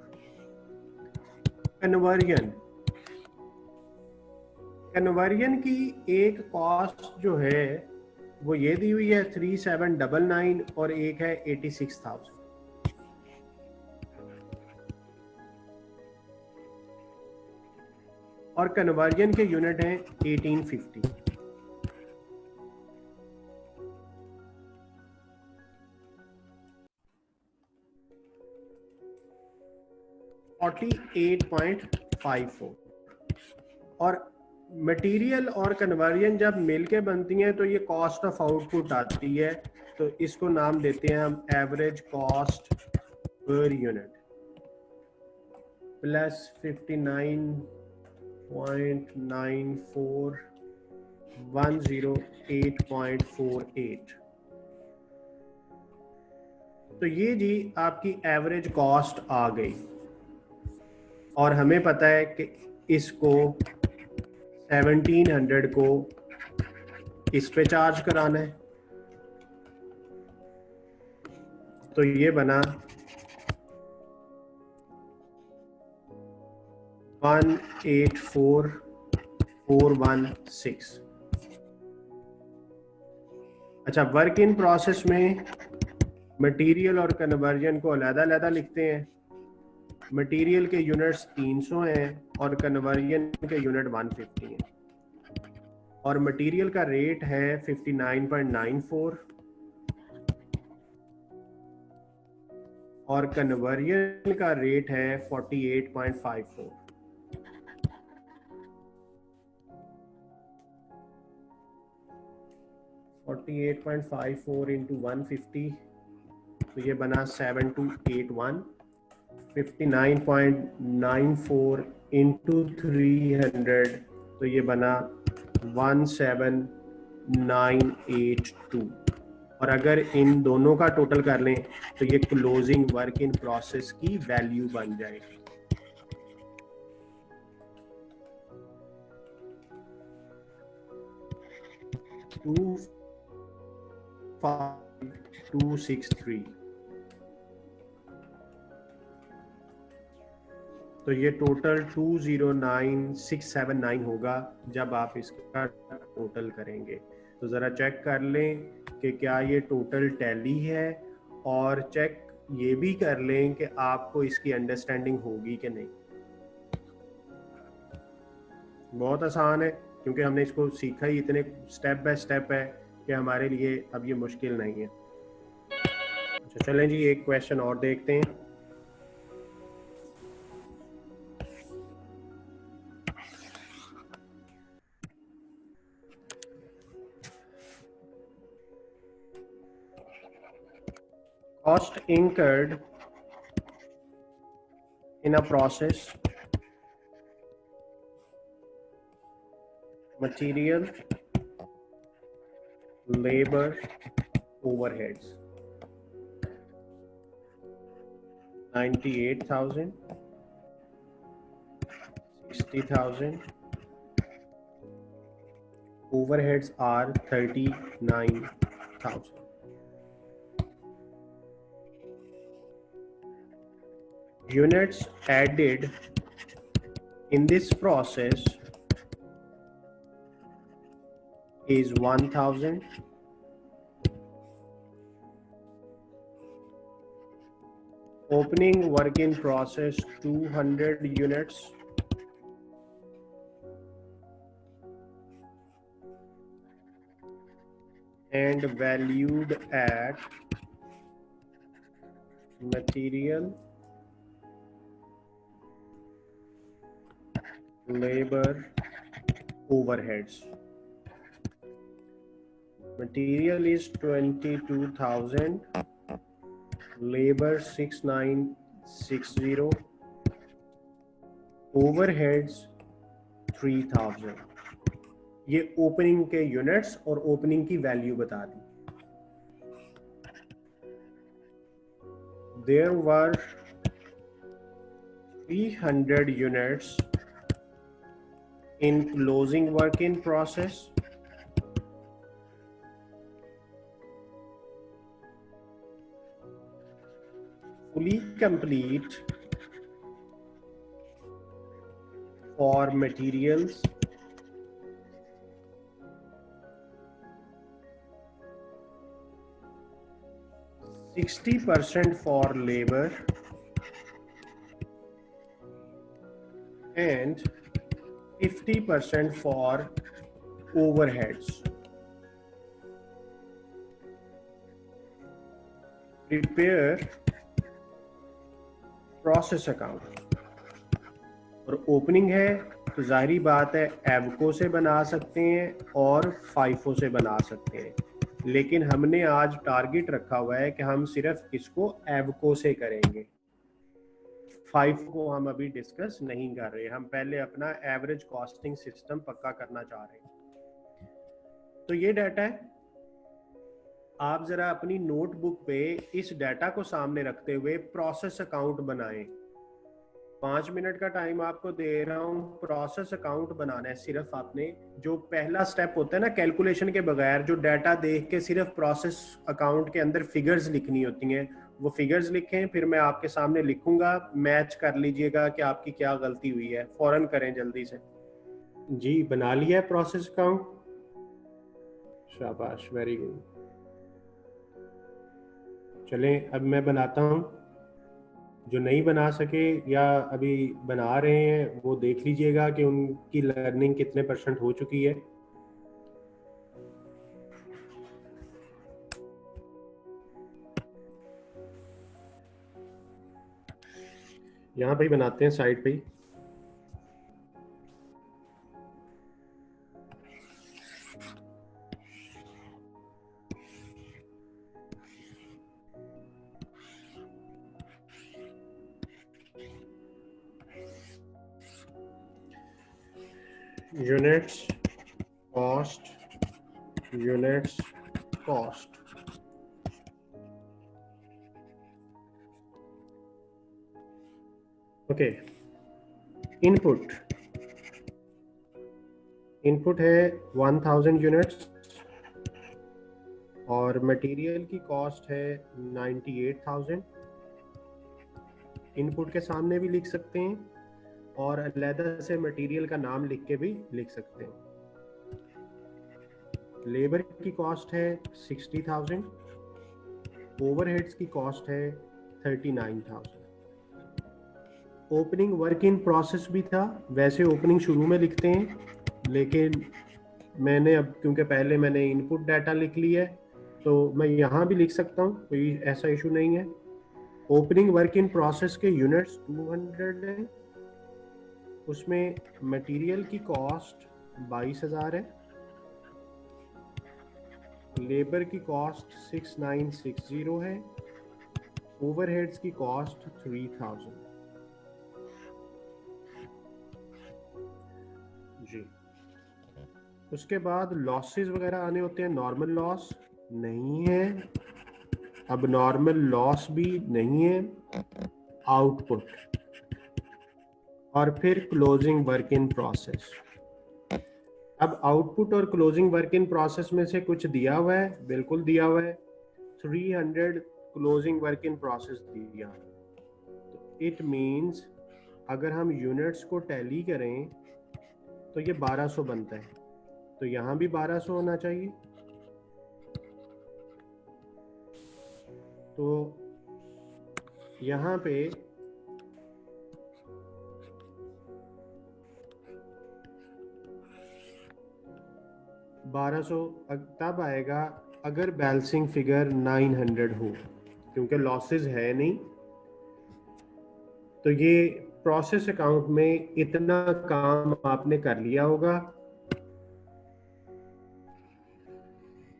कन्वर्जन की एक कॉस्ट जो है वो ये दी हुई है 3799 और एक है 86,000। और कन्वर्जन के यूनिट हैं 1850। 48.54। और मटेरियल और कन्वर्जन जब मिलके बनती हैं तो ये कॉस्ट ऑफ आउटपुट आती है, तो इसको नाम देते हैं हम average cost per unit plus 59.94 108.48। तो ये जी आपकी एवरेज कॉस्ट आ गई, और हमें पता है कि इसको 1700 को इस पे चार्ज कराना है, तो ये बना 184,416। अच्छा, वर्क इन प्रोसेस में मटेरियल और कन्वर्जन को अलग-अलग लिखते हैं। मटेरियल के यूनिट्स 300 हैं और कन्वर्जन के यूनिट 150 हैं, और मटेरियल का रेट है 59.94 और कन्वर्जन का रेट है 48.54। इंटू 150, तो ये बना 7281। 59.94 इंटू 300, तो ये बना 17982। और अगर इन दोनों का टोटल कर लें तो ये क्लोजिंग वर्क इन प्रोसेस की वैल्यू बन जाएगी। 25263, तो ये टोटल 209679 होगा जब आप इसका टोटल करेंगे। तो ज़रा चेक कर लें कि क्या ये टोटल टैली है, और चेक ये भी कर लें कि आपको इसकी अंडरस्टैंडिंग होगी कि नहीं। बहुत आसान है क्योंकि हमने इसको सीखा ही इतने स्टेप बाय स्टेप है कि हमारे लिए अब ये मुश्किल नहीं है। अच्छा चलें जी, एक क्वेश्चन और देखते हैं। Cost incurred in a process, material, labor, overheads, 98,000, 60,000, overheads are 39,000. Units added in this process is 1,000. Opening work in process 200 units. And valued at material, labor, overheads. Material is 22,000, labor 6960, overheads 3,000. ये opening के units और opening की value बता दी। There were 300 units in closing work in process. Fully complete for materials, %60 for labor, and 50% for overheads. Prepare process account. और opening है तो जाहिर बात है एवको से बना सकते हैं और फाइफो से बना सकते हैं, लेकिन हमने आज टारगेट रखा हुआ है कि हम सिर्फ इसको एवको से करेंगे। फाइफो को हम अभी डिस्कस नहीं कर रहे, हम पहले अपना एवरेज कॉस्टिंग सिस्टम पक्का करना चाह रहे हैं। तो ये डाटा है, आप जरा अपनी नोटबुक पे इस डाटा को सामने रखते हुए प्रोसेस अकाउंट बनाएं। 5 मिनट का टाइम आपको दे रहा हूँ, प्रोसेस अकाउंट बनाना है सिर्फ आपने। जो पहला स्टेप होता है ना कैलकुलेशन के बगैर, जो डाटा देख के सिर्फ प्रोसेस अकाउंट के अंदर फिगर्स लिखनी होती हैं, वो फिगर्स लिखें, फिर मैं आपके सामने लिखूंगा, मैच कर लीजिएगा कि आपकी क्या गलती हुई है। फौरन करें जल्दी से। जी बना लिया है प्रोसेस अकाउंट, शाबाश, वेरी गुड। चलें अब मैं बनाता हूँ। जो नहीं बना सके या अभी बना रहे हैं वो देख लीजिएगा कि उनकी लर्निंग कितने % हो चुकी है। यहाँ पे ही बनाते हैं, साइड पे ही। Units cost, units cost. Okay, input है 1000 यूनिट्स और मटेरियल की कॉस्ट है 98,000। इनपुट के सामने भी लिख सकते हैं और अलहदा से मटेरियल का नाम लिख के भी लिख सकते हैं। लेबर की कॉस्ट है 60,000, ओवरहेड्स की कॉस्ट है 39,000। ओपनिंग वर्क इन प्रोसेस भी था, वैसे ओपनिंग शुरू में लिखते हैं, लेकिन मैंने अब क्योंकि पहले मैंने इनपुट डाटा लिख लिया है तो मैं यहाँ भी लिख सकता हूँ, कोई ऐसा इशू नहीं है। ओपनिंग वर्क इन प्रोसेस के यूनिट्स 200 हैं, उसमें मटेरियल की कॉस्ट 22,000 है, लेबर की कॉस्ट 6960 है, ओवरहेड्स की कॉस्ट 3000 जी। उसके बाद लॉसेस वगैरह आने होते हैं। नॉर्मल लॉस नहीं है, अब नॉर्मल लॉस भी नहीं है, आउटपुट और फिर क्लोजिंग वर्क इन प्रोसेस। अब आउटपुट और क्लोजिंग वर्क इन प्रोसेस में से कुछ दिया हुआ है, बिल्कुल दिया हुआ है, 300 क्लोजिंग वर्क इन प्रोसेस दिया। तो इट मींस अगर हम यूनिट्स को टैली करें तो ये 1200 बनता है, तो यहाँ भी 1200 होना चाहिए। तो यहाँ पे 1200 तब आएगा अगर बैलेंसिंग फिगर 900 हो, क्योंकि लॉसेस है नहीं। तो ये प्रोसेस अकाउंट में इतना काम आपने कर लिया होगा,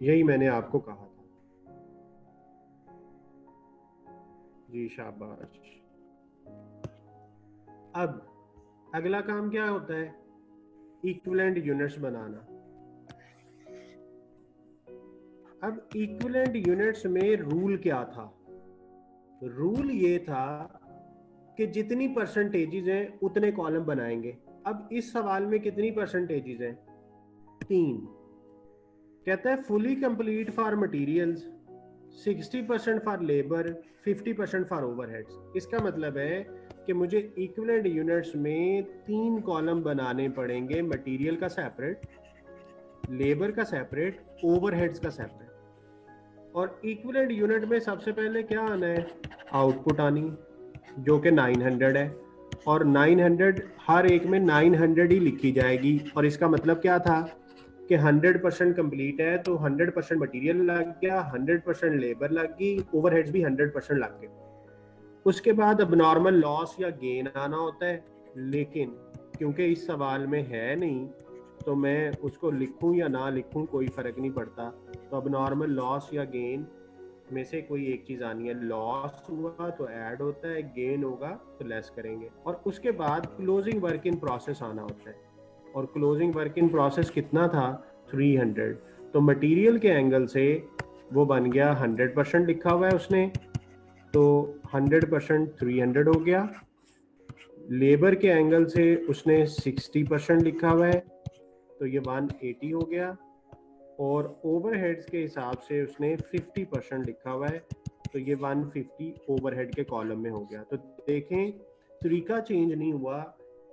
यही मैंने आपको कहा था जी, शाबाश। अब अगला काम क्या होता है? इक्विवेलेंट यूनिट्स बनाना। अब इक्विवेलेंट यूनिट्स में रूल क्या था? रूल ये था कि जितनी परसेंटेजेस हैं उतने कॉलम बनाएंगे। अब इस सवाल में कितनी परसेंटेजेस हैं? 3। कहता है fully complete for materials, 60% for labour, 50% for overheads. इसका मतलब है कि मुझे इक्विवेलेंट यूनिट्स में 3 कॉलम बनाने पड़ेंगे, मटेरियल का सेपरेट, लेबर का सेपरेट, ओवरहेड्स का सेपरेट। और इक्विवेलेंट यूनिट में सबसे पहले क्या आना है? आउटपुट आनी है, जो कि 900 है, और 900 हर एक में 900 ही लिखी जाएगी। और इसका मतलब क्या था कि 100% कंप्लीट है तो 100% मटेरियल लग गया, 100% लेबर लग गई, ओवरहेड्स भी 100% लग गए। उसके बाद अब नॉर्मल लॉस या गेन आना होता है, लेकिन क्योंकि इस सवाल में है नहीं तो मैं उसको लिखूं या ना लिखूं कोई फर्क नहीं पड़ता। तो अब नॉर्मल लॉस या गेन में से कोई एक चीज आनी है। लॉस हुआ तो ऐड होता है, गेन होगा तो लेस करेंगे। और उसके बाद क्लोजिंग वर्क इन प्रोसेस आना होता है, और क्लोजिंग वर्क इन प्रोसेस कितना था? 300। तो मटेरियल के एंगल से वो बन गया 100% लिखा हुआ है उसने, तो 100% 300 हो गया। लेबर के एंगल से उसने 60% लिखा हुआ है, तो ये 180 हो गया। और ओवरहेड्स के हिसाब से उसने 50% लिखा हुआ है, तो ये 150 ओवरहेड के कॉलम में हो गया। तो देखें, तरीका चेंज नहीं हुआ,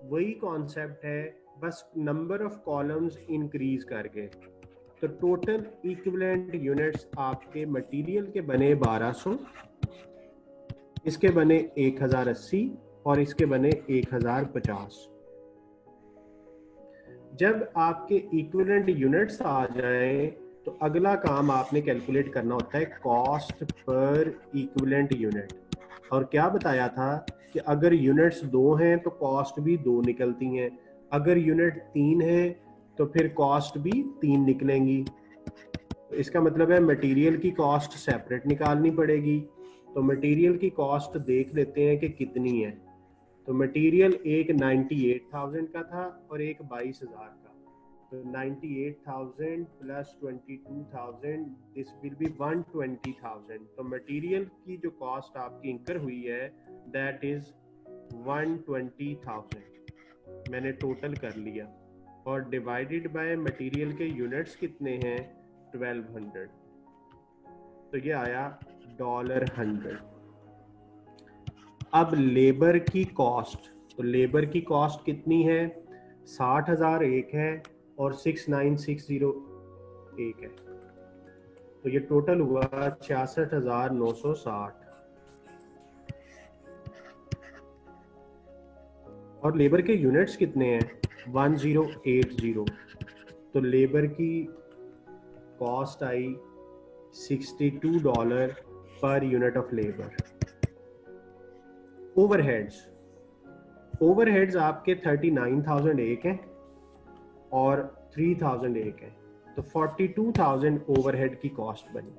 वही कॉन्सेप्ट है, बस नंबर ऑफ कॉलम्स इंक्रीज कर गए। तो टोटल इक्विवेलेंट यूनिट्स आपके मटेरियल के बने 1200, इसके बने 1080 और इसके बने 1050। जब आपके इक्विवेलेंट यूनिट्स आ जाएं तो अगला काम आपने कैलकुलेट करना होता है कॉस्ट पर इक्विवेलेंट यूनिट। और क्या बताया था कि अगर यूनिट्स 2 हैं तो कॉस्ट भी 2 निकलती हैं, अगर यूनिट 3 है तो फिर कॉस्ट भी 3 निकलेंगी। तो इसका मतलब है मटेरियल की कॉस्ट सेपरेट निकालनी पड़ेगी। तो मटेरियल की कॉस्ट देख लेते हैं कि कितनी है। तो मटेरियल एक 98,000 का था और एक 22,000 का। तो 98,000 प्लस 22,000, दिस विल बी 120,000। तो मटेरियल की जो कॉस्ट आपकी इंकर हुई है दैट इज 120,000 मैंने टोटल कर लिया, और डिवाइडेड बाय मटेरियल के यूनिट्स कितने हैं 1200, तो ये आया $100। अब लेबर की कॉस्ट, तो लेबर की कॉस्ट कितनी है, 60,000 एक है और 6960 एक है, तो ये टोटल हुआ 66,960। और लेबर के यूनिट्स कितने हैं 1080, तो लेबर की कॉस्ट आई $62 पर यूनिट ऑफ लेबर। ओवरहेड्स आपके 39,000 एक है और 3,000 एक है, तो 42,000 ओवरहेड की कॉस्ट बनी।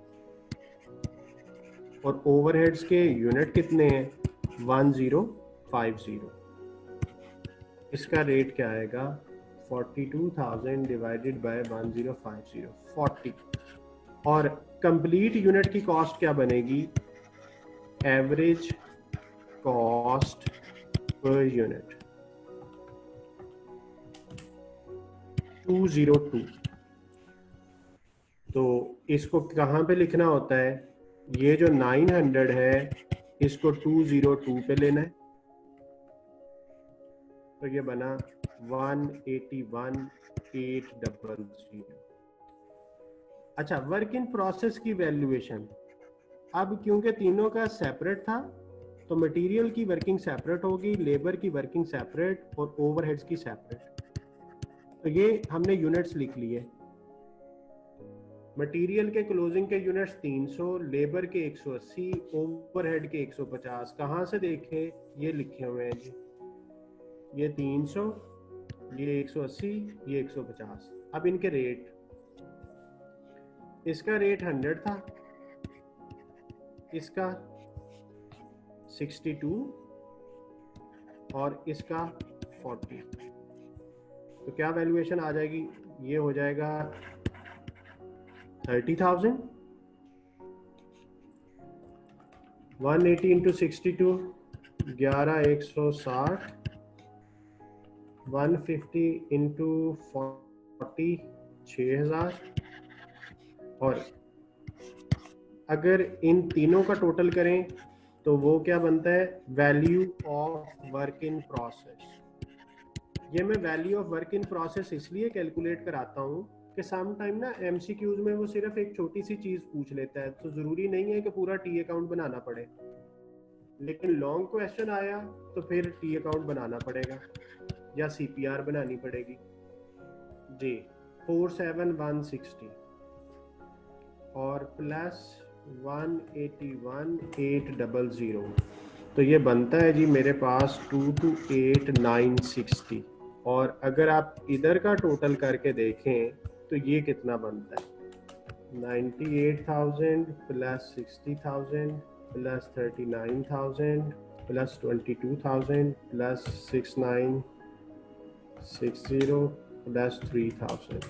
और ओवरहेड्स के यूनिट कितने हैं 1050, इसका रेट क्या आएगा 42,000 डिवाइडेड बाय 1050, 40। और कंप्लीट यूनिट की कॉस्ट क्या बनेगी, एवरेज कॉस्ट पर यूनिट 202। तो इसको कहाँ पे लिखना होता है, ये जो 900 है इसको 202 पे लेना है, तो ये बना 181,800। अच्छा, वर्क इन प्रोसेस की वैल्यूएशन, अब क्योंकि तीनों का सेपरेट था तो मटेरियल की वर्किंग सेपरेट होगी, लेबर की वर्किंग सेपरेट और ओवरहेड्स की सेपरेट। तो ये हमने यूनिट्स लिख लिए, मटेरियल के क्लोजिंग के यूनिट्स 300, लेबर के 180, ओवरहेड के 150। कहाँ से देखें, ये लिखे हुए हैं जी, ये 300, ये 180, ये 150। अब इनके रेट, इसका रेट 100 था, इसका 62 और इसका 40, तो क्या वैल्यूएशन आ जाएगी, ये हो जाएगा 30,000। 180 इंटू 62, 11,160, 150 इंटू 40, 6,000। और अगर इन तीनों का टोटल करें तो वो क्या बनता है, value of work in process. ये मैं value of work in process इसलिए कैलकुलेट कराता हूँ कि सम टाइम ना एमसीक्यूज में वो सिर्फ एक छोटी सी चीज पूछ लेता है, तो जरूरी नहीं है कि पूरा टी अकाउंट बनाना पड़े, लेकिन लॉन्ग क्वेश्चन आया तो फिर टी अकाउंट बनाना पड़ेगा या सीपीआर बनानी पड़ेगी जी। 47,160 और प्लस 181,800, तो ये बनता है जी मेरे पास 228,960। और अगर आप इधर का टोटल करके देखें तो ये कितना बनता है, 98,000 plus 60,000 plus 39,000 plus 22,000 plus 6960 plus 3,000,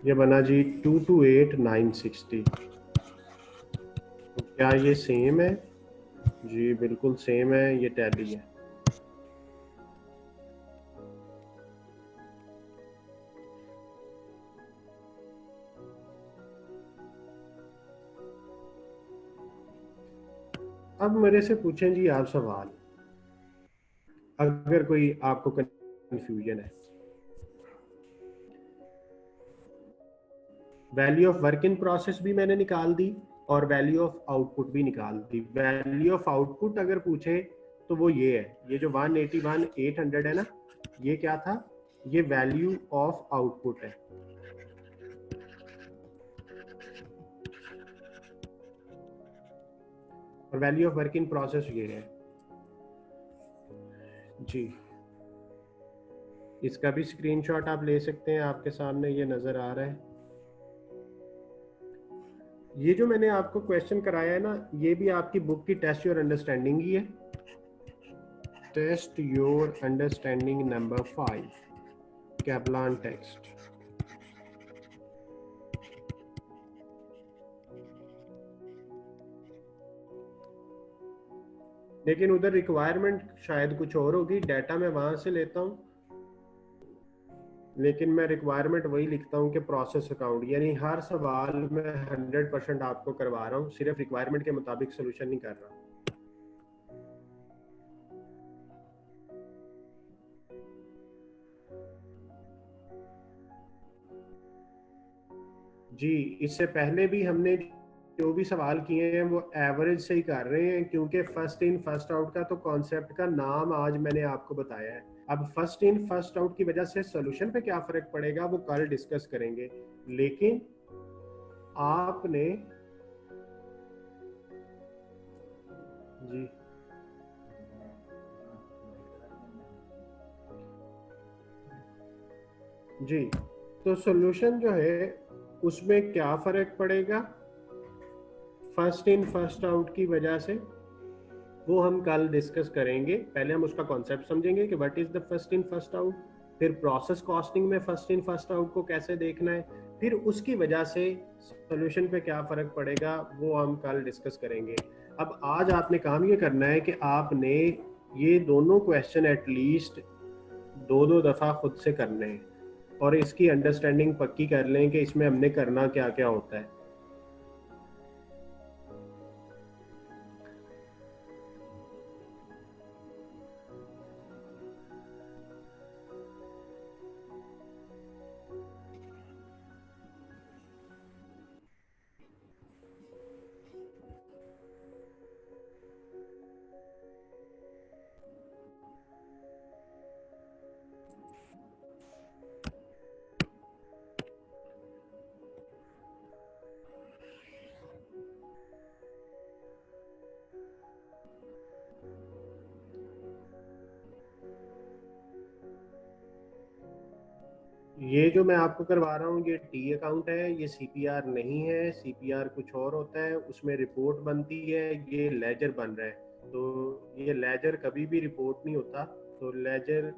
ये बना जी 228,960। तो क्या ये सेम है जी, बिल्कुल सेम है, ये टैली है। अब मेरे से पूछें जी आप सवाल, अगर कोई आपको कंफ्यूजन है। Value of work in process भी मैंने निकाल दी और वैल्यू ऑफ आउटपुट भी निकाल दी। वैल्यू ऑफ आउटपुट अगर पूछे तो वो ये है, ये जो 181,800 है ना, ये क्या था, ये वैल्यू ऑफ आउटपुट है। और value of work in process ये है जी। इसका भी स्क्रीनशॉट आप ले सकते हैं, आपके सामने ये नजर आ रहा है। ये जो मैंने आपको क्वेश्चन कराया है ना, ये भी आपकी बुक की टेस्ट योर अंडरस्टैंडिंग ही है, test your understanding number 5, Kaplan text. लेकिन उधर रिक्वायरमेंट शायद कुछ और होगी, डाटा मैं वहां से लेता हूँ, लेकिन मैं रिक्वायरमेंट वही लिखता हूँ कि प्रोसेस अकाउंट, यानी हर सवाल में 100% आपको करवा रहा हूँ, सिर्फ रिक्वायरमेंट के मुताबिक सोल्यूशन नहीं कर रहा। जी, इससे पहले भी हमने जो भी सवाल किए हैं वो एवरेज से ही कर रहे हैं, क्योंकि फर्स्ट इन फर्स्ट आउट का तो कॉन्सेप्ट का नाम आज मैंने आपको बताया है। अब फर्स्ट इन फर्स्ट आउट की वजह से सोल्यूशन पे क्या फर्क पड़ेगा वो कल डिस्कस करेंगे, लेकिन आपने जी जी तो सोल्यूशन जो है उसमें क्या फर्क पड़ेगा फर्स्ट इन फर्स्ट आउट की वजह से, वो हम कल डिस्कस करेंगे। पहले हम उसका कॉन्सेप्ट समझेंगे कि what is the first in first out, फिर प्रोसेस कॉस्टिंग में फर्स्ट इन फर्स्ट आउट को कैसे देखना है, फिर उसकी वजह से सोल्यूशन पे क्या फर्क पड़ेगा वो हम कल डिस्कस करेंगे। अब आज आपने काम ये करना है कि आपने ये दोनों क्वेश्चन एटलीस्ट दो दो दफा खुद से करने हैं और इसकी अंडरस्टैंडिंग पक्की कर लें कि इसमें हमने करना क्या क्या होता है। ये जो मैं आपको करवा रहा हूँ ये टी अकाउंट है, ये सीपीआर नहीं है। सीपीआर कुछ और होता है, उसमें रिपोर्ट बनती है, ये लेजर बन रहा है। तो ये लेजर कभी भी रिपोर्ट नहीं होता, तो लेजर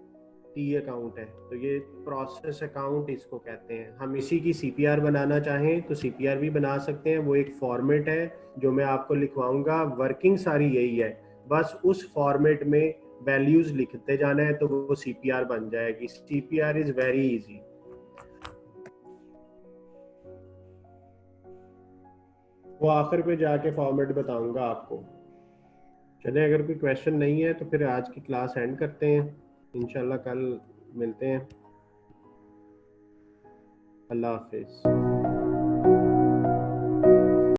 टी अकाउंट है। तो ये प्रोसेस अकाउंट इसको कहते हैं। हम इसी की सीपीआर बनाना चाहें तो सीपीआर भी बना सकते हैं, वो एक फॉर्मेट है जो मैं आपको लिखवाऊंगा। वर्किंग सारी यही है, बस उस फॉर्मेट में वैल्यूज लिखते जाना है तो वो सीपीआर बन जाएगी। CPR is very easy. वो आखिर पे जाके फॉर्मेट बताऊंगा आपको। चले, अगर कोई क्वेश्चन नहीं है तो फिर आज की क्लास एंड करते हैं, इंशाल्लाह कल मिलते हैं। अल्लाह हाफिज।